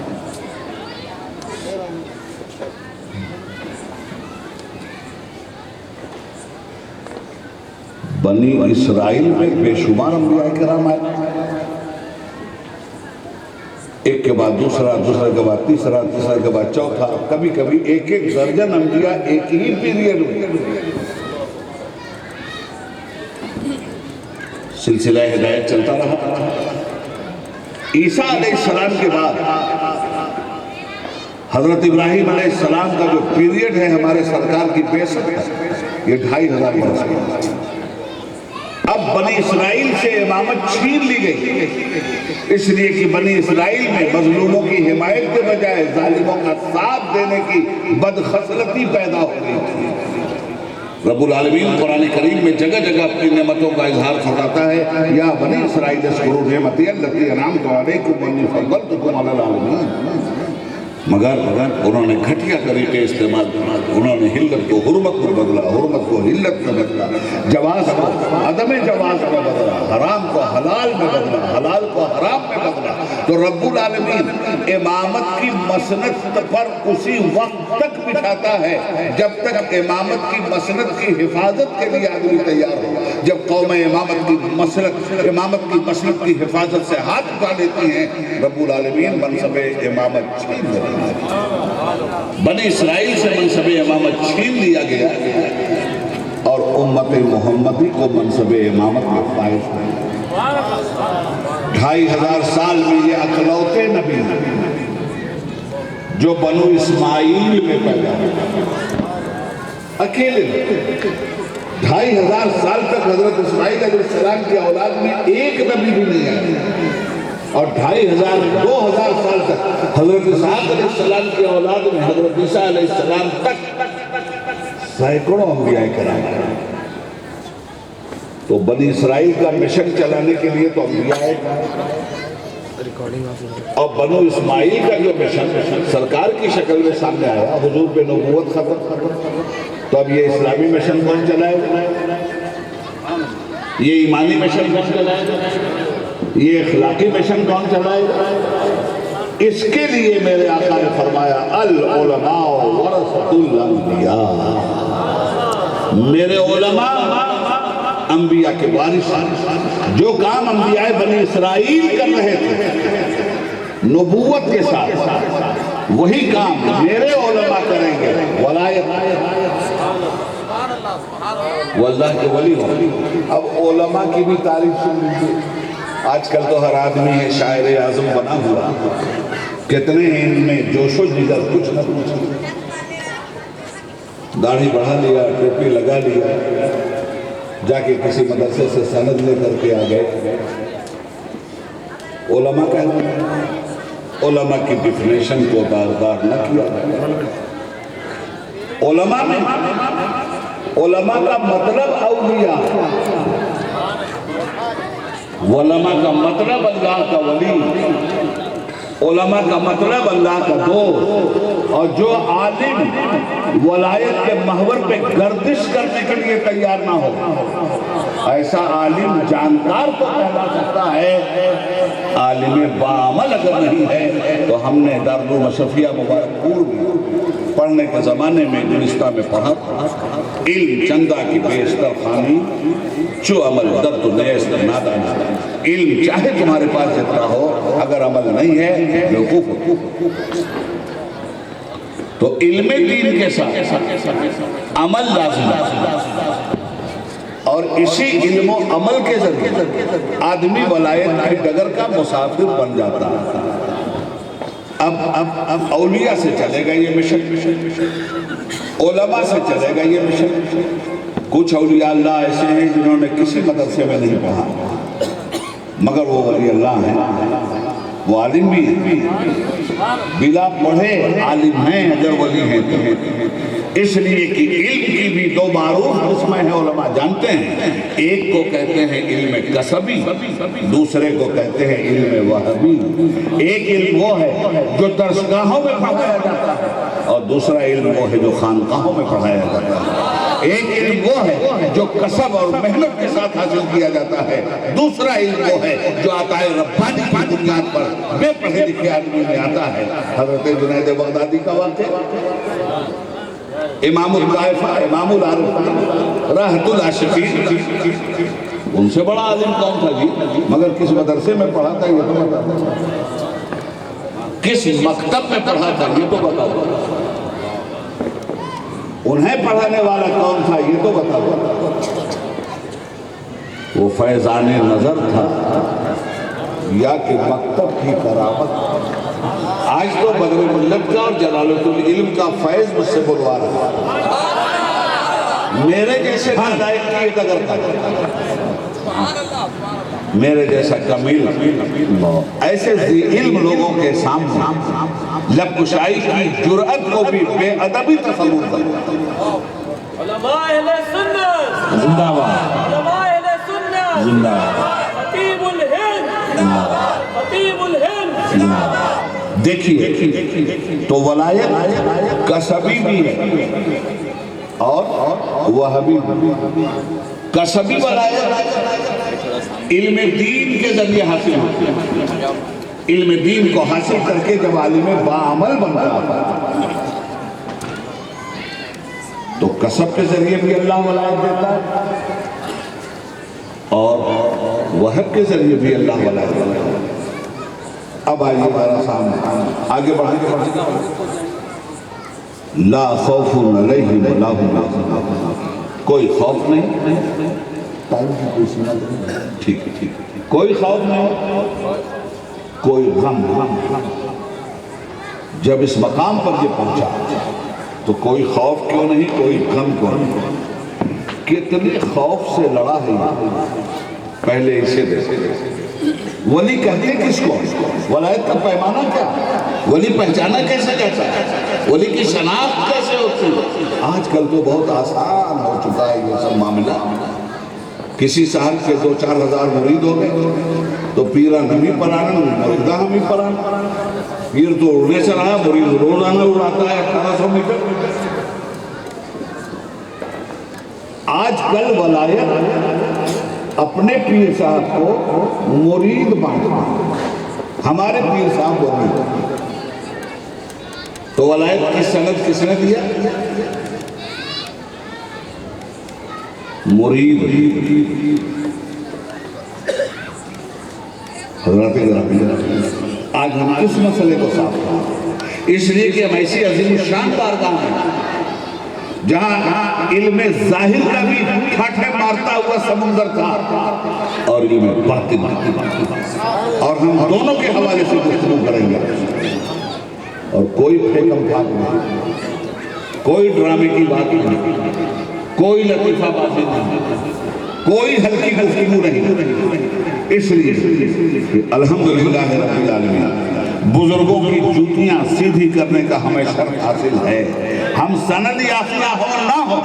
S1: بنی اسرائیل میں بے شمار انبیاء کرام آئے، ایک کے بعد دوسرا، دوسرے کے بعد تیسرا، تیسرے کے بعد چوتھا، کبھی کبھی ایک ایک درجن انبیاء ایک ہی پیریڈ میں. سلسلہ ہدایت چلتا رہا. عیسیٰ علیہ السلام کے بعد حضرت ابراہیم علیہ السلام کا جو پیریڈ ہے ہمارے سرکار کی بیست ہے یہ 2500 برس کا. اب بنی اسرائیل سے امامت چھین لی گئی، اس لیے کہ بنی اسرائیل میں مظلوموں کی حمایت کے بجائے ظالموں کا ساتھ دینے کی بدخصلتی پیدا ہو گئی تھی. رب العالمین قرآن کریم میں جگہ جگہ اپنی نعمتوں کا اظہار فرماتا ہے یا بنی اسرائیل اذکروا نعمتی التی انعمت علیکم وانی فضلتکم علی العالمین. مگر انہوں نے گھٹیا طریقے استعمال کیا، انہوں نے حلت کو حرمت میں بدلا، حرمت کو حلت میں بدلا، جواز کو عدم جواز میں بدلا، حرام کو حلال میں بدلا، حلال کو حرام میں بدلا. تو رب العالمین امامت کی مسند پر اسی وقت تک بٹھاتا ہے جب تک امامت کی مسند کی حفاظت کے لیے آدمی تیار ہو. جب قوم امامت کی مسند کی حفاظت سے ہاتھ اٹھا لیتی ہیں، رب العالمین منصب امامت چھین لیتے ہیں. بنی اسرائیل سے منصب امامت چھین لیا گیا اور امت محمدی کو منصب امامت میں فائز ہے. 2500 سال میں یہ اکلوتے نبی جو بنو اسماعیل میں پیدا ہوئے، اکیلے 2500 سال تک حضرت اسماعیل علیہ السلام کی اولاد میں ایک نبی بھی نہیں آیا، اور 2000 سال تک حضرت اسحاق علیہ السلام کی اولاد میں حضرت عیسیٰ علیہ السلام تک سینکڑوں انبیاء کرام. تو بنی اسرائیل کا مشن چلانے کے لیے تو انبیاء، اور بنو اسماعیل کا جو مشن سرکار کی شکل میں سامنے آیا، حضور پہ نبوت ختم، تو اب یہ اسلامی مشن کون چلائے گا؟ یہ ایمانی مشن کون چلائے گا؟ یہ اخلاقی مشن کون چلائے گا؟ اس کے لیے میرے آقا نے فرمایا العلماء ورثۃ الانبیاء، میرے علماء انبیاء کے وارث. جو کام انبیاء بنی اسرائیل کر رہے تھے نبوت کے ساتھ، وہی کام میرے علماء کریں گے. ولایت واللہ کے ولی ہو. اب علماء کی بھی تعریف سن لیجیے. آج کل تو ہر آدمی ہے شاعر اعظم بنا ہوا، کتنے ہیں ان میں جوش و جگر کچھ نہ کچھ. داڑھی بڑھا لیا، ٹوپی لگا لیا، جا کے کسی مدرسے سے سند لے کر کے آ گئے. علماء کہتے ہیں، علماء کی ڈیفینیشن کو داغدار نہ کیا. علماء میں علماء کا مطلب اولیاء، علماء کا مطلب اللہ کا ولی، علماء کا مطلب اللہ کا دوست. اور جو عالم ولایت کے محور پہ گردش کرنے کے لیے تیار نہ ہو، ایسا عالم جانکار تو کہلا سکتا ہے، عالم باعمل اگر نہیں ہے. تو ہم نے دارالعلوم اشرفیہ مبارکپور میں پڑھنے کے زمانے میں گلستہ میں پڑھا، علم چندہ کی بیشتر خانی جو عمل در تو نیست نادانا. علم چاہے تمہارے پاس جتنا ہو، اگر عمل نہیں ہے بیوقوف ہو. تو علم دین کے ساتھ عمل لازم ہے، اور اسی علم و عمل کے ذریعے آدمی ولایت کی ڈگر کا مسافر بن جاتا ہے. اب اولیاء سے چلے گا یہ مشن، علماء سے چلے گا یہ مشن. کچھ اولیاء اللہ ایسے ہیں جنہوں نے کسی مدرسے میں نہیں پڑھا، مگر وہ ولی اللہ ہیں، وہ عالم بھی ہیں، بلا پڑھے عالم ہیں اگر ولی ہیں تو. اس لیے کہ علم کی بھی دو معروف قسمیں ہیں، علماء جانتے ہیں. ایک کو کہتے ہیں علم کسبی، دوسرے کو کہتے ہیں علم وہبی. ایک علم وہ ہے جو درسگاہوں میں پڑھایا جاتا ہے، اور دوسرا علم وہ ہے جو خانقاہوں میں پڑھایا جاتا ہے. ایک علم وہ ہے جو کسب اور محنت کے ساتھ حاصل کیا جاتا ہے، دوسرا علم وہ ہے جو عطائے ربانی کی بنیاد پر بے پڑھے لکھے آدمی میں آتا ہے. حضرت جنید بغدادی کا واقعہ، امام الطائفہ، امام العارفین، راحت العاشقین، ان سے بڑا عالم کون تھا جی؟ مگر کس مدرسے میں پڑھا تھا یہ تو بتاؤ، کس مکتب میں پڑھا تھا یہ تو بتاؤ، انہیں پڑھانے والا کون تھا یہ تو بتاؤ. وہ فیضان نظر تھا یا کہ مکتب کی کرامت؟ آج تو بدر ملت کا اور جلالت العلم کا فیض مجھ سے بلوا رہا ہے. میرے جیسے ہدایت کی قدر کا، میرے جیسا کمیل ایسے ذی علم لوگوں کے سامنے لب کشائی کی جرأت کو بھی بے ادبی تصور کرتا.
S3: علماء اہل سنت
S1: زندہ باد،
S3: علماء اہل سنت
S1: زندہ باد،
S3: خطیب الہند خطیب الہند.
S1: دیکھیے تو ولایت کسبی بھی ہے اور وہبی بھی. کسبی ولایت علم دین کے ذریعے حاصل ہوتی ہے، علم دین کو حاصل کر کے جب عالم باعمل بنتا ہے تو کسب کے ذریعے بھی اللہ ولایت دیتا ہے اور وہب کے ذریعے بھی اللہ ولایت دیتا ہے۔ اب آئیے ہمارا سامنے آگے بڑھیں۔ لا خوف علیہم ولا هم يحزنون، کوئی خوف نہیں، ٹھیک ہے، کوئی خوف نہیں، کوئی غم نہیں۔ جب اس مقام پر یہ پہنچا تو کوئی خوف کیوں نہیں، کوئی غم کیوں نہیں؟ کتنے خوف سے لڑا ہے یہ، پہلے اسے دیکھیں۔ ولی کہتے ہیں کس کو؟ ولایت کا پیمانہ کیا؟ ولی پہچانا کیسے جاتا ہے؟ ولی کی شناخت کیسے ہوتی ہے؟ آج کل تو بہت آسان ہو چکا ہے یہ سب معاملہ۔ کسی صاحب کے 2-4 ہزار مرید ہو گئے تو پیرا نمی پرانا، مریدہ ہمی پرانا، پیر تو اڑنے سے رہا، مرید روزانہ اڑاتا ہے 1800 میٹر۔ آج کل ولایت اپنے پیر صاحب کو مرید بانٹا، ہمارے پیر صاحب مرید، تو ولایت کی سند کس نے دیا؟ مرید۔ حضرات آج ہم کس مسئلے کو صاف کریں؟ اس لیے کہ ہم ایسی عظیم الشان بارگاہ ہیں جہاں علم ظاہر کا بھی ٹھاٹھے مارتا ہوا سمندر تھا اور علم باطن، اور ہم دونوں کے حوالے سے گفتگو کریں گے، اور کوئی پھیکم پھاک نہیں، کوئی ڈرامے کی بات نہیں، کوئی لطیفہ بازی نہیں، کوئی ہلکی گفتگو نہیں۔ اس لیے کہ الحمدللہ رب العالمین بزرگوں کی جوتیاں سیدھی کرنے کا ہمیں شرف حاصل ہے۔ ہم سند یافتہ ہو نہ ہو،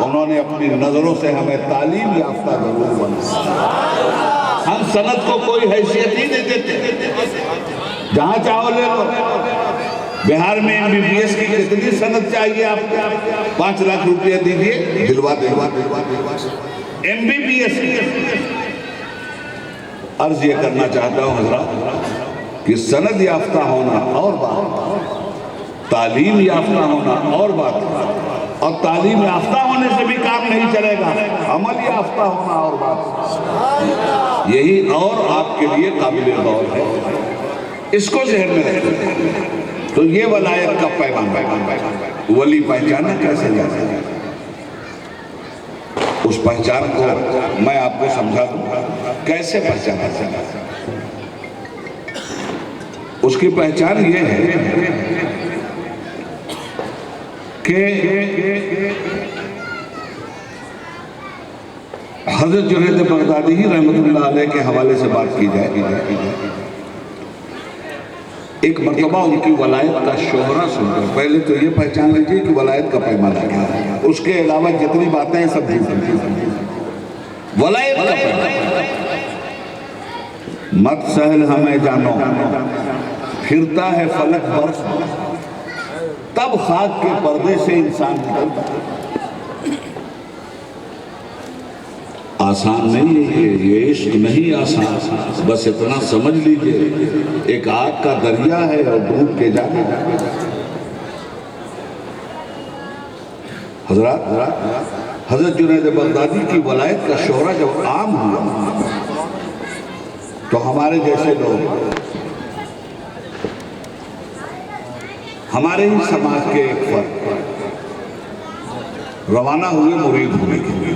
S1: انہوں نے اپنی نظروں سے ہمیں تعلیم یافتہ ضرور بنایا۔ ہم سند کو کوئی حیثیت ہی نہیں دیتے، جہاں چاہو لے لو۔ بہار میں MBBS کی کتنی سند چاہیے آپ کو؟ 5 لاکھ روپیہ دیجئے، دلوا دے۔ MBBS عرض یہ کرنا چاہتا ہوں حضرات کہ سند یافتہ ہونا اور بات، تعلیم یافتہ ہونا اور بات، اور تعلیم یافتہ ہونے سے بھی کام نہیں چلے گا، عمل یافتہ ہونا اور بات، یہی اور آپ کے لیے قابل غور ہے۔ اس کو ذہن میں رکھیں۔ تو یہ ولایت کا پیغام، ولی پہچانا کیسے جاتا ہے؟ اس پہچان کو میں آپ کو سمجھا دوں، کیسے پہچانا جاتا ہے؟ اس کی پہچان یہ ہے کہ حضرت جنید بغدادی رحمۃ اللہ علیہ کے حوالے سے بات کی جائے، ایک مرتبہ ان کی ولایت کا شہرہ سن کر پہلے تو یہ پہچان لیجیے کہ ولایت کا پیمانہ کیا ہے، اس کے علاوہ جتنی باتیں ہیں سب ولایت کا پیمانہ۔ مت سہل ہمیں جانو، پھرتا ہے فلک برس، تب خاک کے پردے سے انسان نکلتا ہے۔ آسان نہیں ہے یہ عشق، نہیں آسان، بس اتنا سمجھ لیجئے ایک آگ کا دریا ہے اور ڈوب کے جانے۔ حضرت جنید بغدادی کی ولایت کا شہرہ جب عام ہوا تو ہمارے جیسے لوگ، ہمارے ہی سماج کے ایک فرد روانہ ہوئے مرید ہونے کے لیے،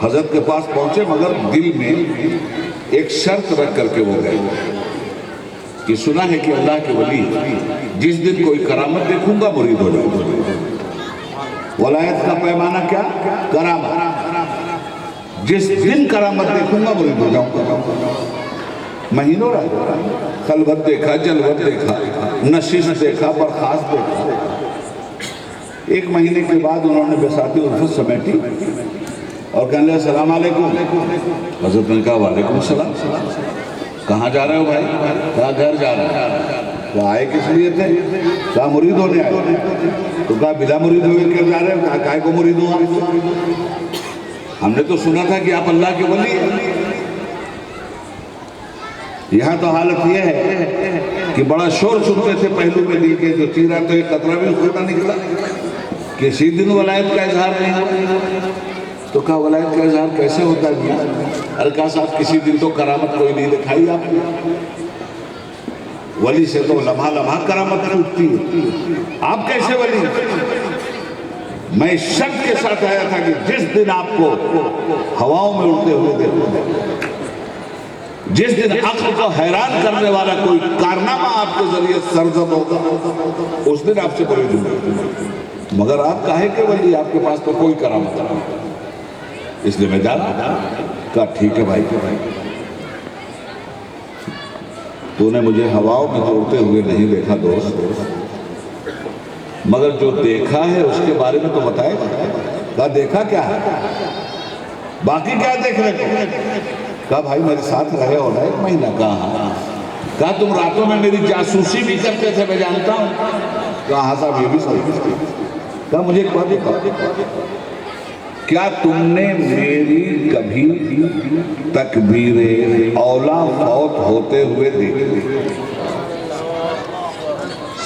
S1: حضرت کے پاس پہنچے، مگر دل میں ایک شرط رکھ کر کے وہ گئے کہ سنا ہے کہ اللہ کے ولی جس دن کوئی کرامت دیکھوں گا مرید ہو جاؤں گا۔ ولایت کا پیمانہ کیا؟ کرامت، جس دن کرامت دیکھوں گا مرید ہو جاؤں گا۔ مہینوں رہا، خلوت دیکھا، جلوت دیکھا، نشست دیکھا، برخاست دیکھا۔ 1 مہینے کے بعد انہوں نے بساطِ الفت سمیٹی اور کہنے لگے السلام علیکم۔ حضرت نے کہا وعلیکم السلام، کہاں جا رہے ہو بھائی؟ کہا گھر جا رہے ہیں۔ کہا آئے کس لیے تھے؟ کہا مرید ہونے آئے۔ تو کہا بلا مرید ہوئے کیوں جا رہے ہو؟ کہا کائے کو مرید ہوا؟ ہم نے تو سنا تھا کہ آپ اللہ کے ولی ہیں۔ یہاں تو حالت یہ ہے کہ بڑا شور سنتے تھے پہلو میں دی کے جو چیرا تو ایک قطرہ بھی خود نہ نکلا، کسی دن ولایت کا اظہار نہیں ہوا۔ تو کہا ولایت کا اظہار کیسے ہوتا ہے؟ ارے کہا صاحب کسی دن تو کرامت کوئی نہیں دکھائی آپ نے، ولی سے تو لمحہ لمحہ کرامت اٹھتی ہے، آپ کیسے ولی؟ میں شک کے ساتھ آیا تھا کہ جس دن آپ کو ہواؤں میں اڑتے ہوئے دیکھو، جس دن عقل کو حیران کرنے والا کوئی کارنامہ آپ کے ذریعے سرزد ہوگا، اس دن آپ سے بڑی دن، مگر آپ کہے کہ ولی آپ کے پاس تو کوئی کرامت نہیں، اس لیے میں جانا۔ کہا ٹھیک ہے بھائی، تو نے مجھے ہواؤں میں اڑتے ہوئے نہیں دیکھا دوست، مگر جو دیکھا ہے اس کے بارے میں تو بتائے گا۔ کہا دیکھا کیا ہے؟ باقی کیا دیکھ رہے تھے؟ کہا بھائی میرے ساتھ رہے ہو نا 1 مہینہ۔ کہا تم راتوں میں میری جاسوسی بھی کرتے تھے، میں جانتا ہوں۔ کہا ہاں صاحب یہ بھی صحیح۔ کہا مجھے ایک بات بتاؤ، کیا تم نے میری کبھی تکبیر اولا فوت ہوتے ہوئے دیکھی؟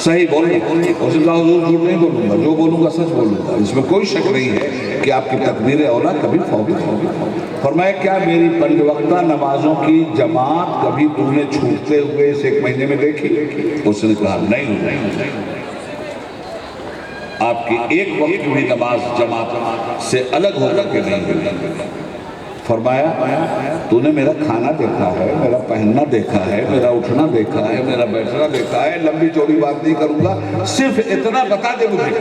S1: صحیح بولیں، اس نے کہا حضور جھوٹ نہیں بولوں گا، جو بولوں گا سچ بولوں گا، اس میں کوئی شک نہیں ہے کہ آپ کی تکبیر اولا کبھی فوت ہوگی۔ فرمایا کیا میری 5 وقتہ نمازوں کی جماعت کبھی تم نے چھوٹتے ہوئے اس 1 مہینے میں دیکھی؟ اس نے کہا نہیں، آپ کی 1 وقت کی بھی نماز جماعت سے الگ ہو کر کے نہیں ہوئی۔ فرمایا تو نے میرا کھانا دیکھا ہے، میرا پہننا دیکھا ہے، میرا اٹھنا دیکھا ہے، میرا بیٹھنا دیکھا ہے، لمبی چوڑی بات نہیں کروں گا، صرف اتنا بتا دے مجھے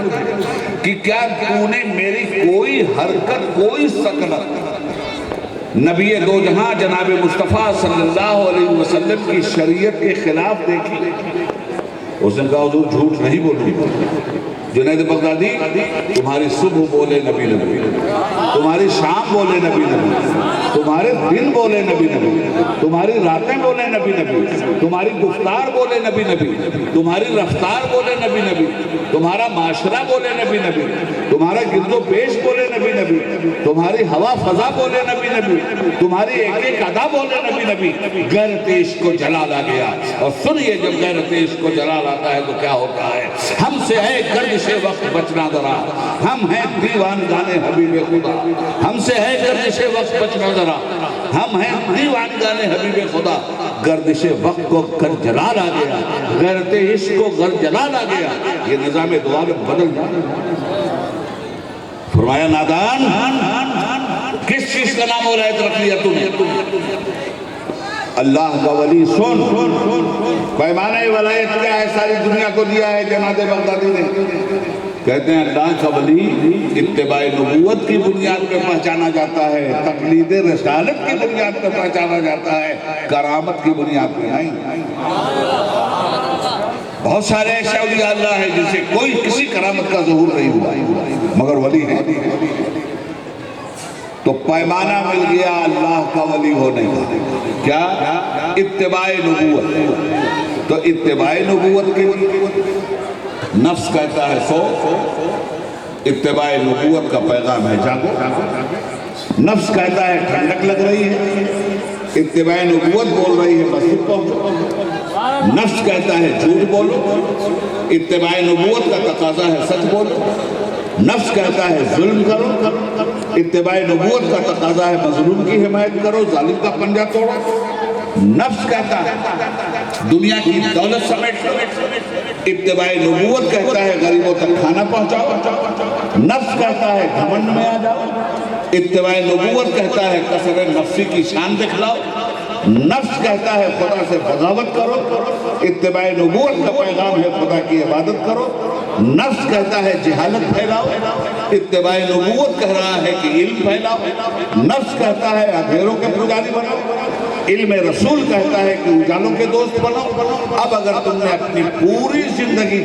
S1: کہ کیا تو نے میری کوئی حرکت، کوئی سکنت نبی دو جہاں جناب مصطفیٰ صلی اللہ علیہ وسلم کی شریعت کے خلاف دیکھی؟ اس نے کہا حضور جھوٹ نہیں بولوں۔ جنید بغدادی تمہاری صبح بولے نبی نبی، تمہاری شام بولے نبی نبی، تمہارے دن بولے نبی نبی، تمہاری راتیں بولے نبی نبی، تمہاری گفتار بولے نبی نبی، تمہاری رفتار بولے نبی نبی، تمہارا معاشرہ بولے نبی نبی، تمہارا گرد و پیش بولے نبی نبی، تمہاری ہوا فضا بولے نبی نبی، تمہاری ایک ایک ادا بولے نبی نبی۔ غیرت عشق کو جلال آ گیا، اور سنیے جب غیرت عشق کو جلال آتا ہے تو کیا ہوتا ہے۔ ہم سے ہے گردش وقت بچنا ذرا، ہم ہیں دیوان گانے حبیب خدا، ہم سے ہے گردش وقت بچنا ذرا، ہم ہیں دیوان گانے حبیب خدا۔ گردش وقت کو گر جلال آ گیا، غیرت عشق کو گر جلال آ گیا، یہ نظام دعا میں بدل جائے۔ فرمایا نادان کس چیز کا نام ولایت رکھ لیا تم نے؟ اللہ کا ولی سن، پیمانہ ولایت کیا ہے ساری دنیا کو دیا ہے جناب بغدادی نے۔ کہتے ہیں اللہ کا ولی اتباع نبوت کی بنیاد پہ پہچانا جاتا ہے، تقلید رسالت کی بنیاد پہ پہچانا جاتا ہے، کرامت کی بنیاد پہ نہیں۔ بہت سارے ایسے اولیاء اللہ ہیں جن سے کوئی کسی کرامت کا ظہور نہیں ہوا مگر ولی ہے۔ تو پیمانہ مل گیا اللہ کا ولی ہونے کا، کیا؟ اتباع نبوت۔ تو اتباع نبوت کے نفس کہتا ہے سو، اتباع نبوت کا پیغام ہے جاگو۔ نفس کہتا ہے ٹھنڈک لگ رہی ہے، اتباع نبوت بول رہی ہے مسجد پہنچو۔ نفس کہتا ہے جھوٹ بولو، اتباع نبوت کا تقاضا ہے سچ بولو۔ نفس کہتا ہے ظلم کرو، اتباع نبوت کا تقاضا ہے مظلوم کی حمایت کرو، ظالم کا پنجہ توڑو۔ نفس کہتا ہے دنیا کی دولت سمیٹ لو، اتباع نبوت کہتا ہے غریبوں تک کھانا پہنچاؤ۔ نفس کہتا ہے گھمنڈ میں آ جاؤ، اتباع نبوت کہتا ہے کثر نفسی کی شان دکھلاؤ۔ نفس کہتا ہے خدا سے بغاوت کرو، اتباع نبوت کا پیغام ہے خدا کی عبادت کرو۔ نفس کہتا ہے جہالت پھیلاؤ، اتباع نبوت کہہ رہا ہے کہ علم پھیلاؤ۔ نفس کہتا ہے اندھیروں کے پجاری بناؤ، علم رسول کہتا ہے کہ اجالوں کے دوست بناؤ۔ اب اگر تم نے اپنی پوری زندگی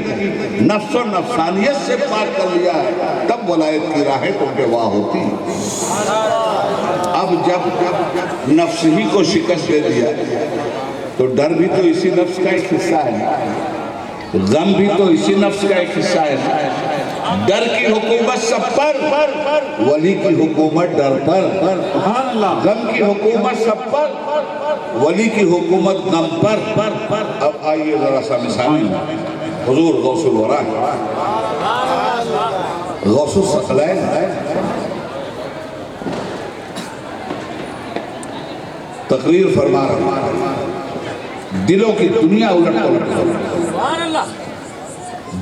S1: نفس و نفسانیت سے پاک کر لیا ہے تب ولایت کی راہیں تم پہ واہ ہوتی ہیں۔ اب جب نفس ہی کو شکست دے دیا تو ڈر بھی تو اسی نفس کا ایک حصہ ہے، غم بھی تو اسی نفس کا ایک حصہ ہے۔ ڈر کی حکومت سب پر، ولی کی حکومت ڈر پر،
S2: سبحان اللہ،
S1: غم کی حکومت سب پر، ولی کی حکومت غم پر۔ اب آئیے ذرا سا مثال، حضور غوث الورا غوث الثقلین تقریر فرما رہا ہے، دلوں کی دنیا الٹ پلٹ کر،
S3: سبحان اللہ،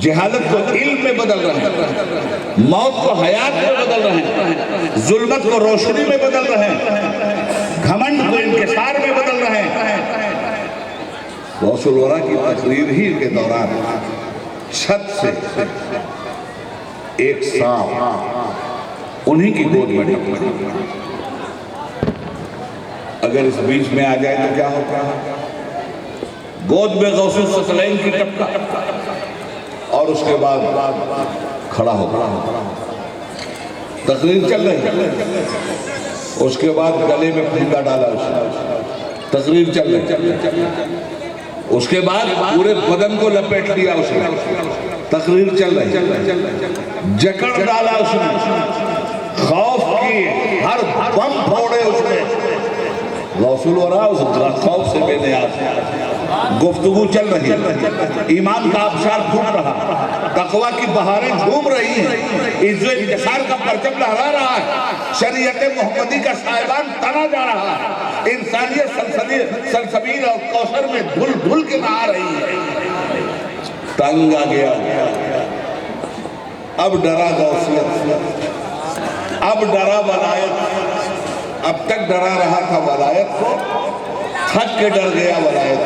S1: جہالت کو علم میں بدل رہے ہیں، موت کو حیات میں بدل رہے ہیں، ظلمت کو روشنی میں بدل رہے ہیں، گھمنڈ کو انکسار میں بدل رہے ہیں۔ غوث الورا کی تقریر ہی کے دوران چھت سے ایک سانپ انہی کی گود میں ٹپکا، اگر اس بیچ میں آ جائے تو کیا ہوگا؟ گود میں غوث الثقلین کی ٹپکا، اور اس کے بعد کھڑا ہوگا، تقریر چل رہی، اس کے بعد گلے میں پھندا ڈالا اس نے، تقریر چل رہی، اس کے بعد پورے بدن کو لپیٹ لیا اس نے، تقریر چل رہی، جکڑ ڈالا اس نے، خوف کی ہر بم پھوڑے اس نے۔ غوث الورا اس خوف سے بے نیاز، گفتگو چل رہی، ایمان کا آبشار پھوٹ رہا، تقوی کی بہاریں جھوم رہی ہیں، عز و انکسار کا پرچم لہرا رہا ہے، شریعت محمدی کا سائبان تنا جا رہا ہے، انسانیت سلسبیل اور کوثر میں دھل دھل کے نہا رہی ہے۔ تنگ آ گیا، اب ڈرا غوثیت، اب ڈرا ولایت، اب تک ڈرا رہا تھا ولایت کو، تھک کے ڈر گیا ولایت،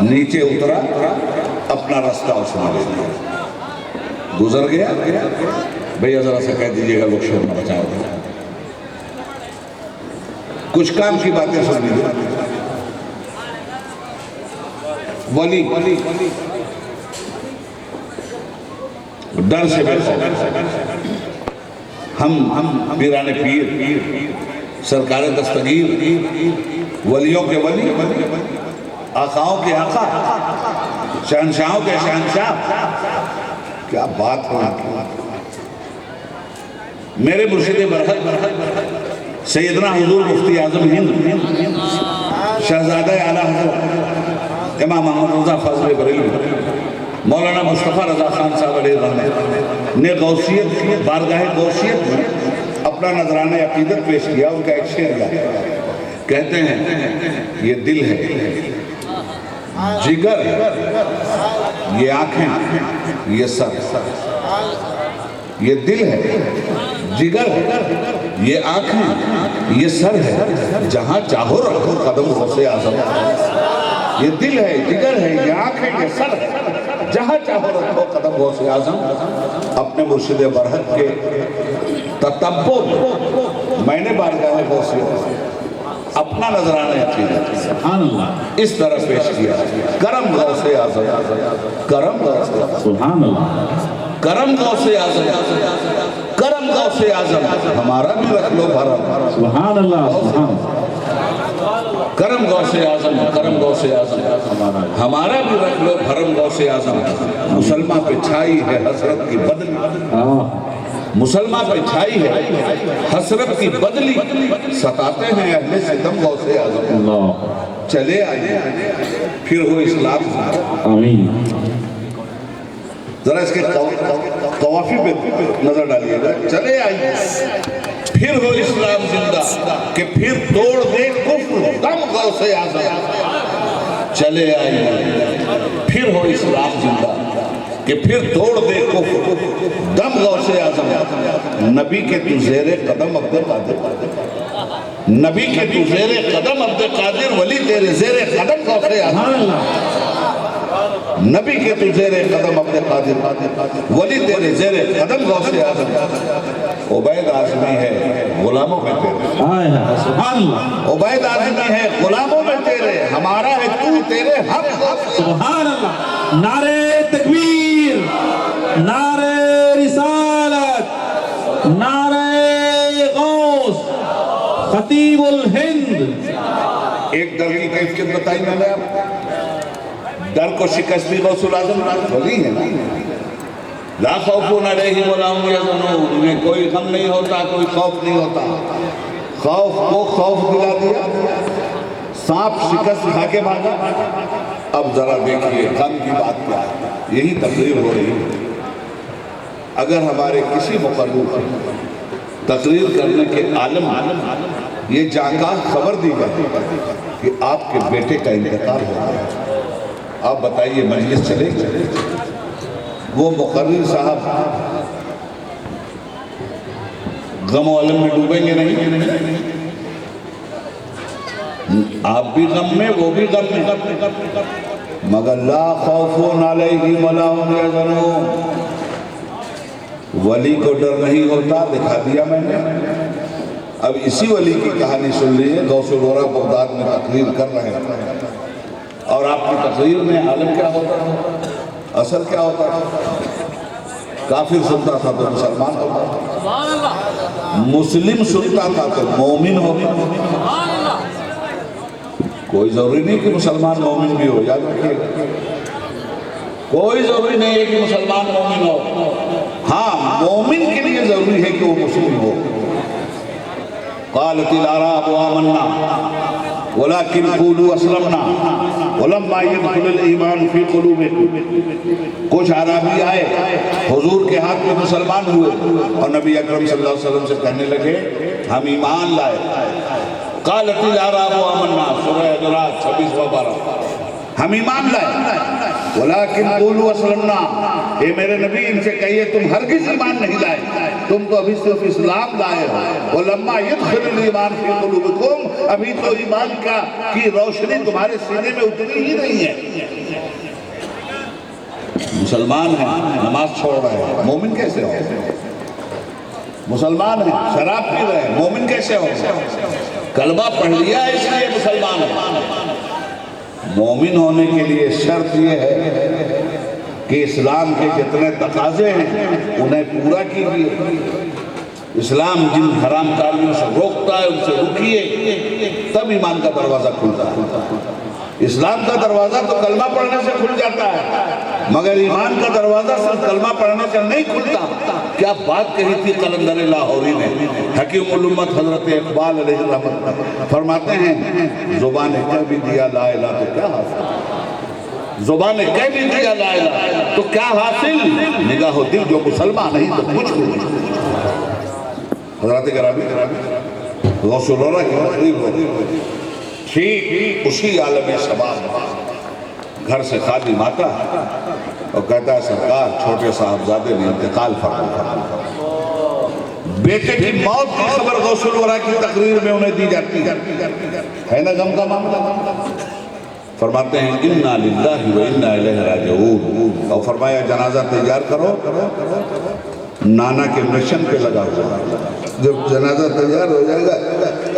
S1: نیچے اترا، اپنا راستہ اس نے لے لیا، گزر گیا۔ بھئی ذرا سے کہہ دیجئے گا لوگ شور نہ بچائے گا، کچھ کام کی باتیں سن لیجئے۔ ولی ڈر سے بے خوف، ہم پیران پیر، سرکار دستگیر، ولیوں کے ولی، آقاؤں کے آقا، شہنشاہوں کے شہنشاہ، کیا بات ہے۔ میرے مرشد برحق سیدنا حضور مفتی اعظم ہند شہزادہ اعلیٰ حضرت امام محمد رضا فاضل بریلوی مولانا مصطفیٰ رضا خان صاحب علیہ الرحمہ نے غوثیت، بارگاہ غوثیت میں اپنا نذرانہ عقیدت پیش کیا۔ ان کا ایک شعر ہے، کہتے ہیں یہ دل ہے، جگر، یہ آنکھیں، یہ سر، یہ دل ہے، جگر ہے، یہ آنکھیں، یہ سر ہے، جہاں چاہو رکھو قدم غوث اعظم۔ یہ دل ہے، جگر ہے، یہ آنکھیں، یہ سر ہے، جہاں چاہو رکھو قدم غوث اعظم۔ اپنے مرشد برحق کے تتبع میں نے بارگاہ غوثیت اپنا نذرانہ عقیدت
S2: سبحان اللہ،
S1: اس طرح پیش کیا، کرم غوث اعظم، کرم غوث اعظم،
S2: سبحان اللہ،
S1: کرم غوث اعظم، کرم غوث اعظم، ہمارا بھی رکھ لو بھرم،
S2: سبحان اللہ، سبحان اللہ،
S1: کرم غوث اعظم، کرم غوث اعظم، ہمارا بھی رکھ لو بھرم غوث اعظم۔ مسلمان پہ چھائی ہے حسرت کی بدلی، مسلمان پہ چھائی ہے حسرت کی بدلی، ستاتے ہیں اہل ستم غوث اعظم۔
S2: اللہ،
S1: چلے آئیے پھر ہو اسلام زندہ۔
S2: آمین۔
S1: ذرا اس کے قوافی پہ نظر ڈالیے گا، چلے آئیے پھر ہو اسلام زندہ، کہ پھر توڑ دے کفر دم غوث اعظم۔ چلے آئیے پھر ہو اسلام زندہ، کہ پھر توڑ دے کفر دم غوث اعظم۔ نبی کے تو زیر قدم عبد قادر، نبی کے تو زیر قدم عبد قادر، ولی تیرے زیر قدم غوث اعظم۔ نبی کے تو زیر قدم عبد قادر، ولی تیرے زیر قدم غوث اعظم۔ عبید اعظمی ہے غلاموں میں تیرے،
S2: سبحان اللہ،
S1: عبید اعظمی ہے غلاموں میں تیرے، ہمارا ہے تو تیرے ہم غوث۔
S2: سبحان اللہ، نعرہ تکبیر، نعرہ رسالت، نعرہ غوث، خطیب الہند۔
S1: ایک ڈر کی کیفیت بتائی میں نے آپ، ڈر کو شکست بھی غوث الاعظم ولی ہے نا، لا خوف علیہم ولا هم یحزنون، انہیں کوئی غم نہیں ہوتا، کوئی خوف نہیں ہوتا۔ خوف کو خوف دلا دیا، سانپ شکست کھا کے بھاگا، اب ذرا دیکھیے غم کی بات کیا ہے۔ یہی تقریر ہو رہی ہے۔ اگر ہمارے کسی مقرر کو تقریر کرنے کے عالم یہ جانکار خبر دی گئی کہ آپ کے بیٹے کا انتقال ہو گیا، آپ بتائیے مجلس چلے گی؟ وہ مقرر صاحب غم و علم میں ڈوبیں گے نہیں؟ آپ بھی غم میں، وہ بھی غم میں، مگر لا خوف علیہم ولا هم یحزنون۔ ولی کو ڈر نہیں ہوتا، دکھا دیا میں نے۔ اب اسی ولی کی کہانی سن لیے۔ غوث الورا بغداد میں تقریر کر رہے ہیں، اور آپ کی تقریر میں عالم کیا ہوتا ہے، اصل کیا ہوتا ہے؟ کافر سنتا تھا تو مسلمان ہوتا تھا، مسلم سنتا تھا تو مومن ہوتا تھا۔ کوئی ضروری نہیں کہ مسلمان مومن بھی ہو، یاد رکھیے گا، کوئی ضروری نہیں ہے کہ مسلمان مومن ہو۔ ہاں، مومن کے لیے ضروری ہے کہ وہ مسلم ہو۔ قالت الاعراب آمنا ولكن قولوا اسلمنا ولما يدخل الایمان فی قلوبکم۔ کچھ عربی آئے، حضور کے ہاتھ میں مسلمان ہوئے، اور نبی اکرم صلی اللہ علیہ وسلم سے کہنے لگے ہم ایمان لائے۔ قالت الاعراب آمنا، سورہ حجرات 26-12، ہم ایمان لائے، ولیکن قولوا اسلمنا، اے میرے نبی ان سے کہیے تم ہرگز ایمان نہیں لائے، تم تو ابھی صرف اسلام لائے ہو۔ وَلَمَّا يَدْخِلُ الْإِيمَانُ فِي قُلُوبِكُمْ، ابھی تو ایمان کی روشنی تمہارے سینے میں اتری ہی نہیں ہے۔ مسلمان ہیں، نماز چھوڑ رہے ہیں، مومن کیسے ہو؟ مسلمان ہیں، شراب پی رہے ہیں، مومن کیسے ہو؟ کلمہ پڑھ لیا ہے اس لیے مسلمان ہے۔ مومن ہونے کے لیے شرط یہ ہے کہ اسلام کے جتنے تقاضے ہیں انہیں پورا کیجیے۔ اسلام جن حرام کاریوں سے روکتا ہے ان سے رکیے، تب ایمان کا دروازہ کھلتا ہے۔ اسلام کا دروازہ تو کلمہ پڑھنے سے کھل جاتا ہے، مگر ایمان کا دروازہ صرف کلمہ پڑھنے سے نہیں کھلتا۔ کیا بات کہی تھی قلندر لاہوری نے، حکیم الامت حضرت اقبال علیہ الرحمت فرماتے ہیں زبان نے کہہ بھی دیا لا الہ تو کیا حاصل، زبان نے کہہ بھی دیا لا الہ تو کیا حاصل، نگاہ و دل جو مسلمان نہیں تو کچھ نہیں۔ حضرت گرامی غوث الورا کی تقریر ہو رہی، ٹھیک اسی عالم شباب گھر سے خالی ماتا اور کہتا ہے سرکار چھوٹے صاحبزادے نے انتقال فرمایا۔ بیٹے کی موت کی خبر غوث الورا کی تقریر میں انہیں دی جاتی ہے نا غم کا معاملہ۔ فرماتے ہیں انا للہ و انا الیہ راجعون، اور فرمایا جنازہ تیار کرو، نانا کے مشن پہ لگا ہوا، جب جنازہ تیار ہو جائے گا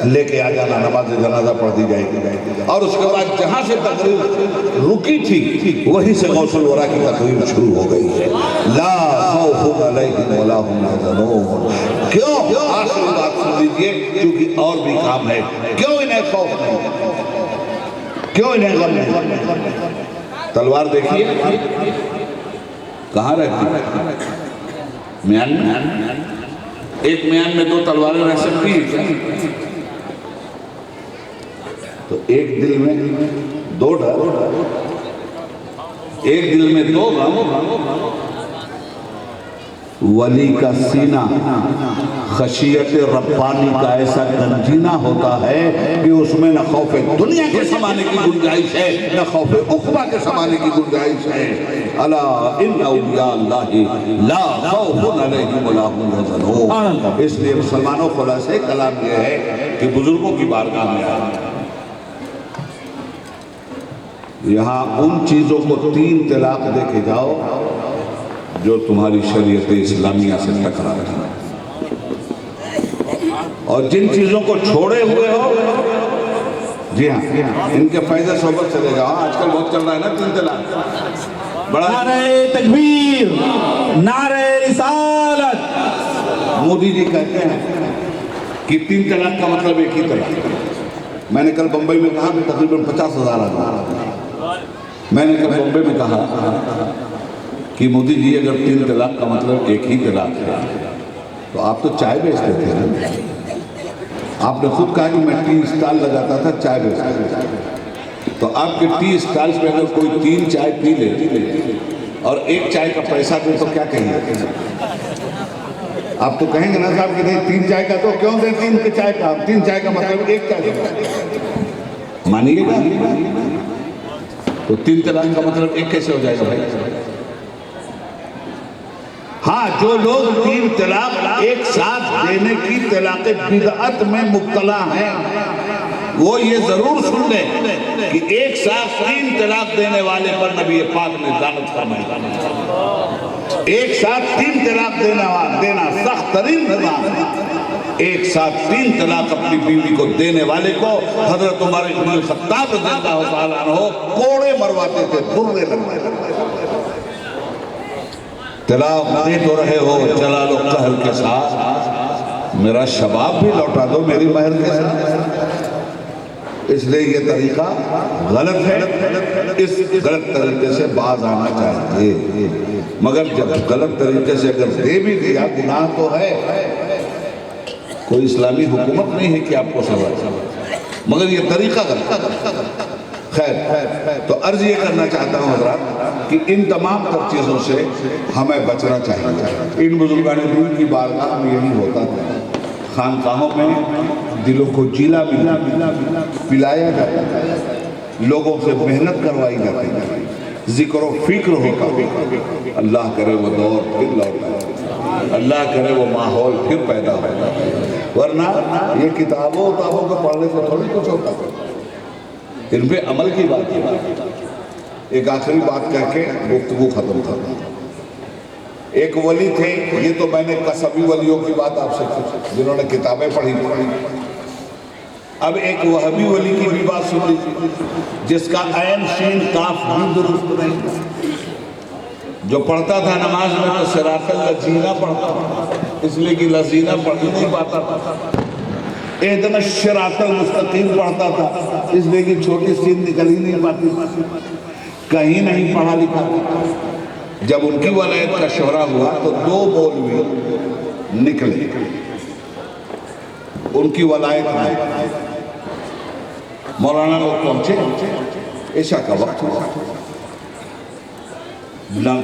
S1: لے کے آ جانا، نماز جنازہ پڑھ دی جائے گی۔ اور اس کے بعد جہاں سے تقریر رکی تھی وہیں سے غوث الورا کی تقریر شروع ہو گئی ہے۔ لا خوف علیہم ولا هم یحزنون۔ کیوں؟ آخری بات سن لیجئے کیونکہ اور بھی کام ہے۔ کیوں انہیں خوف نہیں؟ کیوں انہیں غم نہیں؟ تلوار دیکھیے کہاں رہتی ہے؟ میان میں؟ ایک میان میں دو تلواریں رہ سکتی ہیں، تو ایک دل میں دو ڈر، ایک دل میں دو غم۔ ولی کا سینہ خشیت ربانی کا ایسا گنجینہ ہوتا ہے کہ اس میں نہ خوف دنیا کے سمانے کی گنجائش ہے نہ خوف عقبہ کے سمانے کی گنجائش ہے۔ الا ان اولیاء اللہ لا خوف علیہم ولا هم یحزنون۔ اس لیے مسلمانوں خلاصے کلام یہ ہے کہ بزرگوں کی بارگاہ میں آئے، یہاں ان چیزوں کو 3 طلاق دے کے جاؤ جو تمہاری شریعت اسلامیہ سے ٹکرا رہی ہے، اور جن چیزوں کو چھوڑے ہوئے ہو، جی ہاں ان کے فائدہ صحبت چلے جاؤ۔ آج کل بہت چل رہا ہے نا 3 طلاق، بڑا
S2: نعرہ تکبیر، نعرہ رسالت۔
S1: مودی جی کہتے ہیں کہ 3 طلاق کا مطلب ایک ہی طلاق۔ میں نے کل بمبئی میں کہا کہ تقریباً 50,000 آدمی، میں نے کل بمبئی میں کہا کہ مودی جی اگر 3 طلاق کا مطلب ایک ہی طلاق ہے تو آپ تو چائے بیچتے تھے نا. آپ نے خود کہا کہ میں ٹی اسٹال لگاتا تھا چائے بیچتا تھا. تو آپ کے ٹی اسٹال پہ اگر کوئی 3 چائے پی لے اور 1 چائے کا پیسہ دے تو کیا کہیں گے؟ آپ تو کہیں گے نا صاحب کہ نہیں 3 چائے کا تو کیوں دیں 3 چائے کا؟ 3 چائے کا مطلب 1 چائے کا مانیے گا. تو 3 طلاق کا مطلب 1 کیسے ہو جائے گا بھائی؟ ہاں جو لوگ 3 طلاق ایک ساتھ دینے کی طلاق بدعت میں مبتلا ہیں وہ یہ ضرور سن لیں کہ ایک ساتھ 3 طلاق دینے والے پر نبی پاک نے لعنت فرمائی. ایک ساتھ 3 طلاق دینا سخت ترین گناہ ہے. ایک ساتھ 3 طلاق اپنی بیوی کو دینے والے کو حضرت عمر بن الخطاب رضی اللہ تعالیٰ عنہ کوڑے مرواتے تھے، برے لگواتے تھے. طلاق دے تو رہے ہو جلال و قہر کے ساتھ، میرا شباب بھی لوٹا دو میری مہر کے ساتھ. اس لیے یہ طریقہ غلط ہے. اس غلط طریقے سے باز آنا چاہیے، مگر جب غلط طریقے سے اگر دے بھی دیا گناہ تو ہے. کوئی اسلامی حکومت نہیں ہے کہ آپ کو سزا، مگر یہ طریقہ غلط. خیر، تو عرض یہ کرنا چاہتا ہوں حضرات کہ ان تمام تر چیزوں سے ہمیں بچنا چاہیے. ان بزرگان دین کی بارگاہ میں یہی ہوتا تھا. خانقاہوں میں دلوں کو جیلا پلایا جاتا ہے، لوگوں سے محنت کروائی جاتی ہے، ذکر و فکر ہوتا ہے. اللہ کرے وہ دور پھر لوٹ آئے، اللہ کرے وہ ماحول پھر پیدا ہوتا ہے. ورنہ یہ کتابوں کو پڑھنے سے تھوڑی کچھ ہوتا ہے. ان پہ عمل کی بات ہے. ایک آخری بات کہہ کے گفتگو ختم کرتا ہوں. ایک ولی تھے، یہ تو میں نے قصبی ولیوں کی بات آپ سے جنہوں نے کتابیں پڑھی. اب ایک وہابی ولی کی بھی بات سن لیجیے جس کا عین شین کاف بھی درست نہیں. جو پڑھتا تھا نماز میں تو صراط اللذین پڑھتا تھا، اس لیے کہ لذینہ پڑھ نہیں پاتا تھا. اہدنا الصراط المستقیم پڑھتا تھا، اس لیے کہ چھوٹی سین نکل ہی نہیں پاتی، کہیں نہیں پڑھا لکھا. جب ان کی ولایت کا شہرہ ہوا تو 2 مولوی نکلے ان کی ولایت میں. مولانا لوگ پہنچے، عشاء کا وقت ہوا،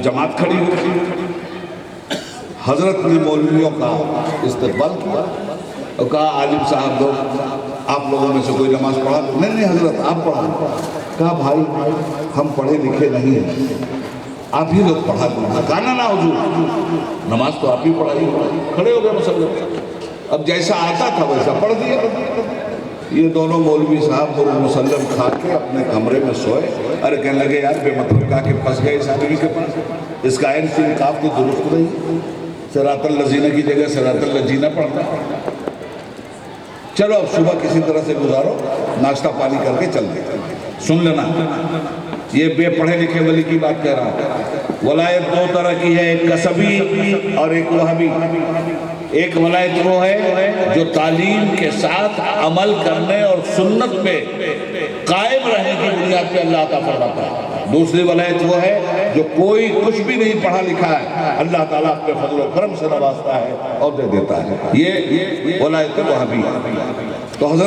S1: جماعت کھڑی ہوئی. حضرت نے مولویوں کا استقبال کیا اور کہا عالم صاحب لوگ آپ لوگوں میں سے کوئی نماز پڑھا؟ نہیں حضرت آپ پڑھا. کہا بھائی ہم پڑھے لکھے نہیں ہیں، آپ ہی لوگ پڑھا دیں. کہنا نہ حضور، نماز تو آپ ہی پڑھائی. کھڑے ہو گئے مسلم. اب جیسا آتا تھا ویسا پڑھ دیا. یہ دونوں مولوی صاحب اور مسلم کھا کے اپنے کمرے میں سوئے. ارے کہنے لگے یار بے مطلب کہا کہ پھنس گئے اس آدمی کے پاس، اس کا عین سین کاف تو درست نہیں، صراط اللذین کی جگہ صراط اللذین پڑھتا. چلو اب صبح کسی طرح سے گزارو، ناشتہ پانی کر کے چل دیں. سن لینا یہ بے پڑھے لکھے ولی کی بات کہہ رہا ہوں. ولایت 2 طرح کی ہے، ایک قصبی اور ایک وہابی. ایک ولایت وہ ہے جو تعلیم کے ساتھ عمل کرنے اور سنت پہ قائم رہنے کی بنیاد پہ اللہ عطا فرماتا ہے. دوسری ولایت وہ ہے جو کوئی کچھ بھی نہیں پڑھا لکھا ہے، اللہ تعالیٰ اپنے فضل و کرم سے نوازتا ہے اور دے دیتا ہے. یہ ولایت وہابی. تو حضرت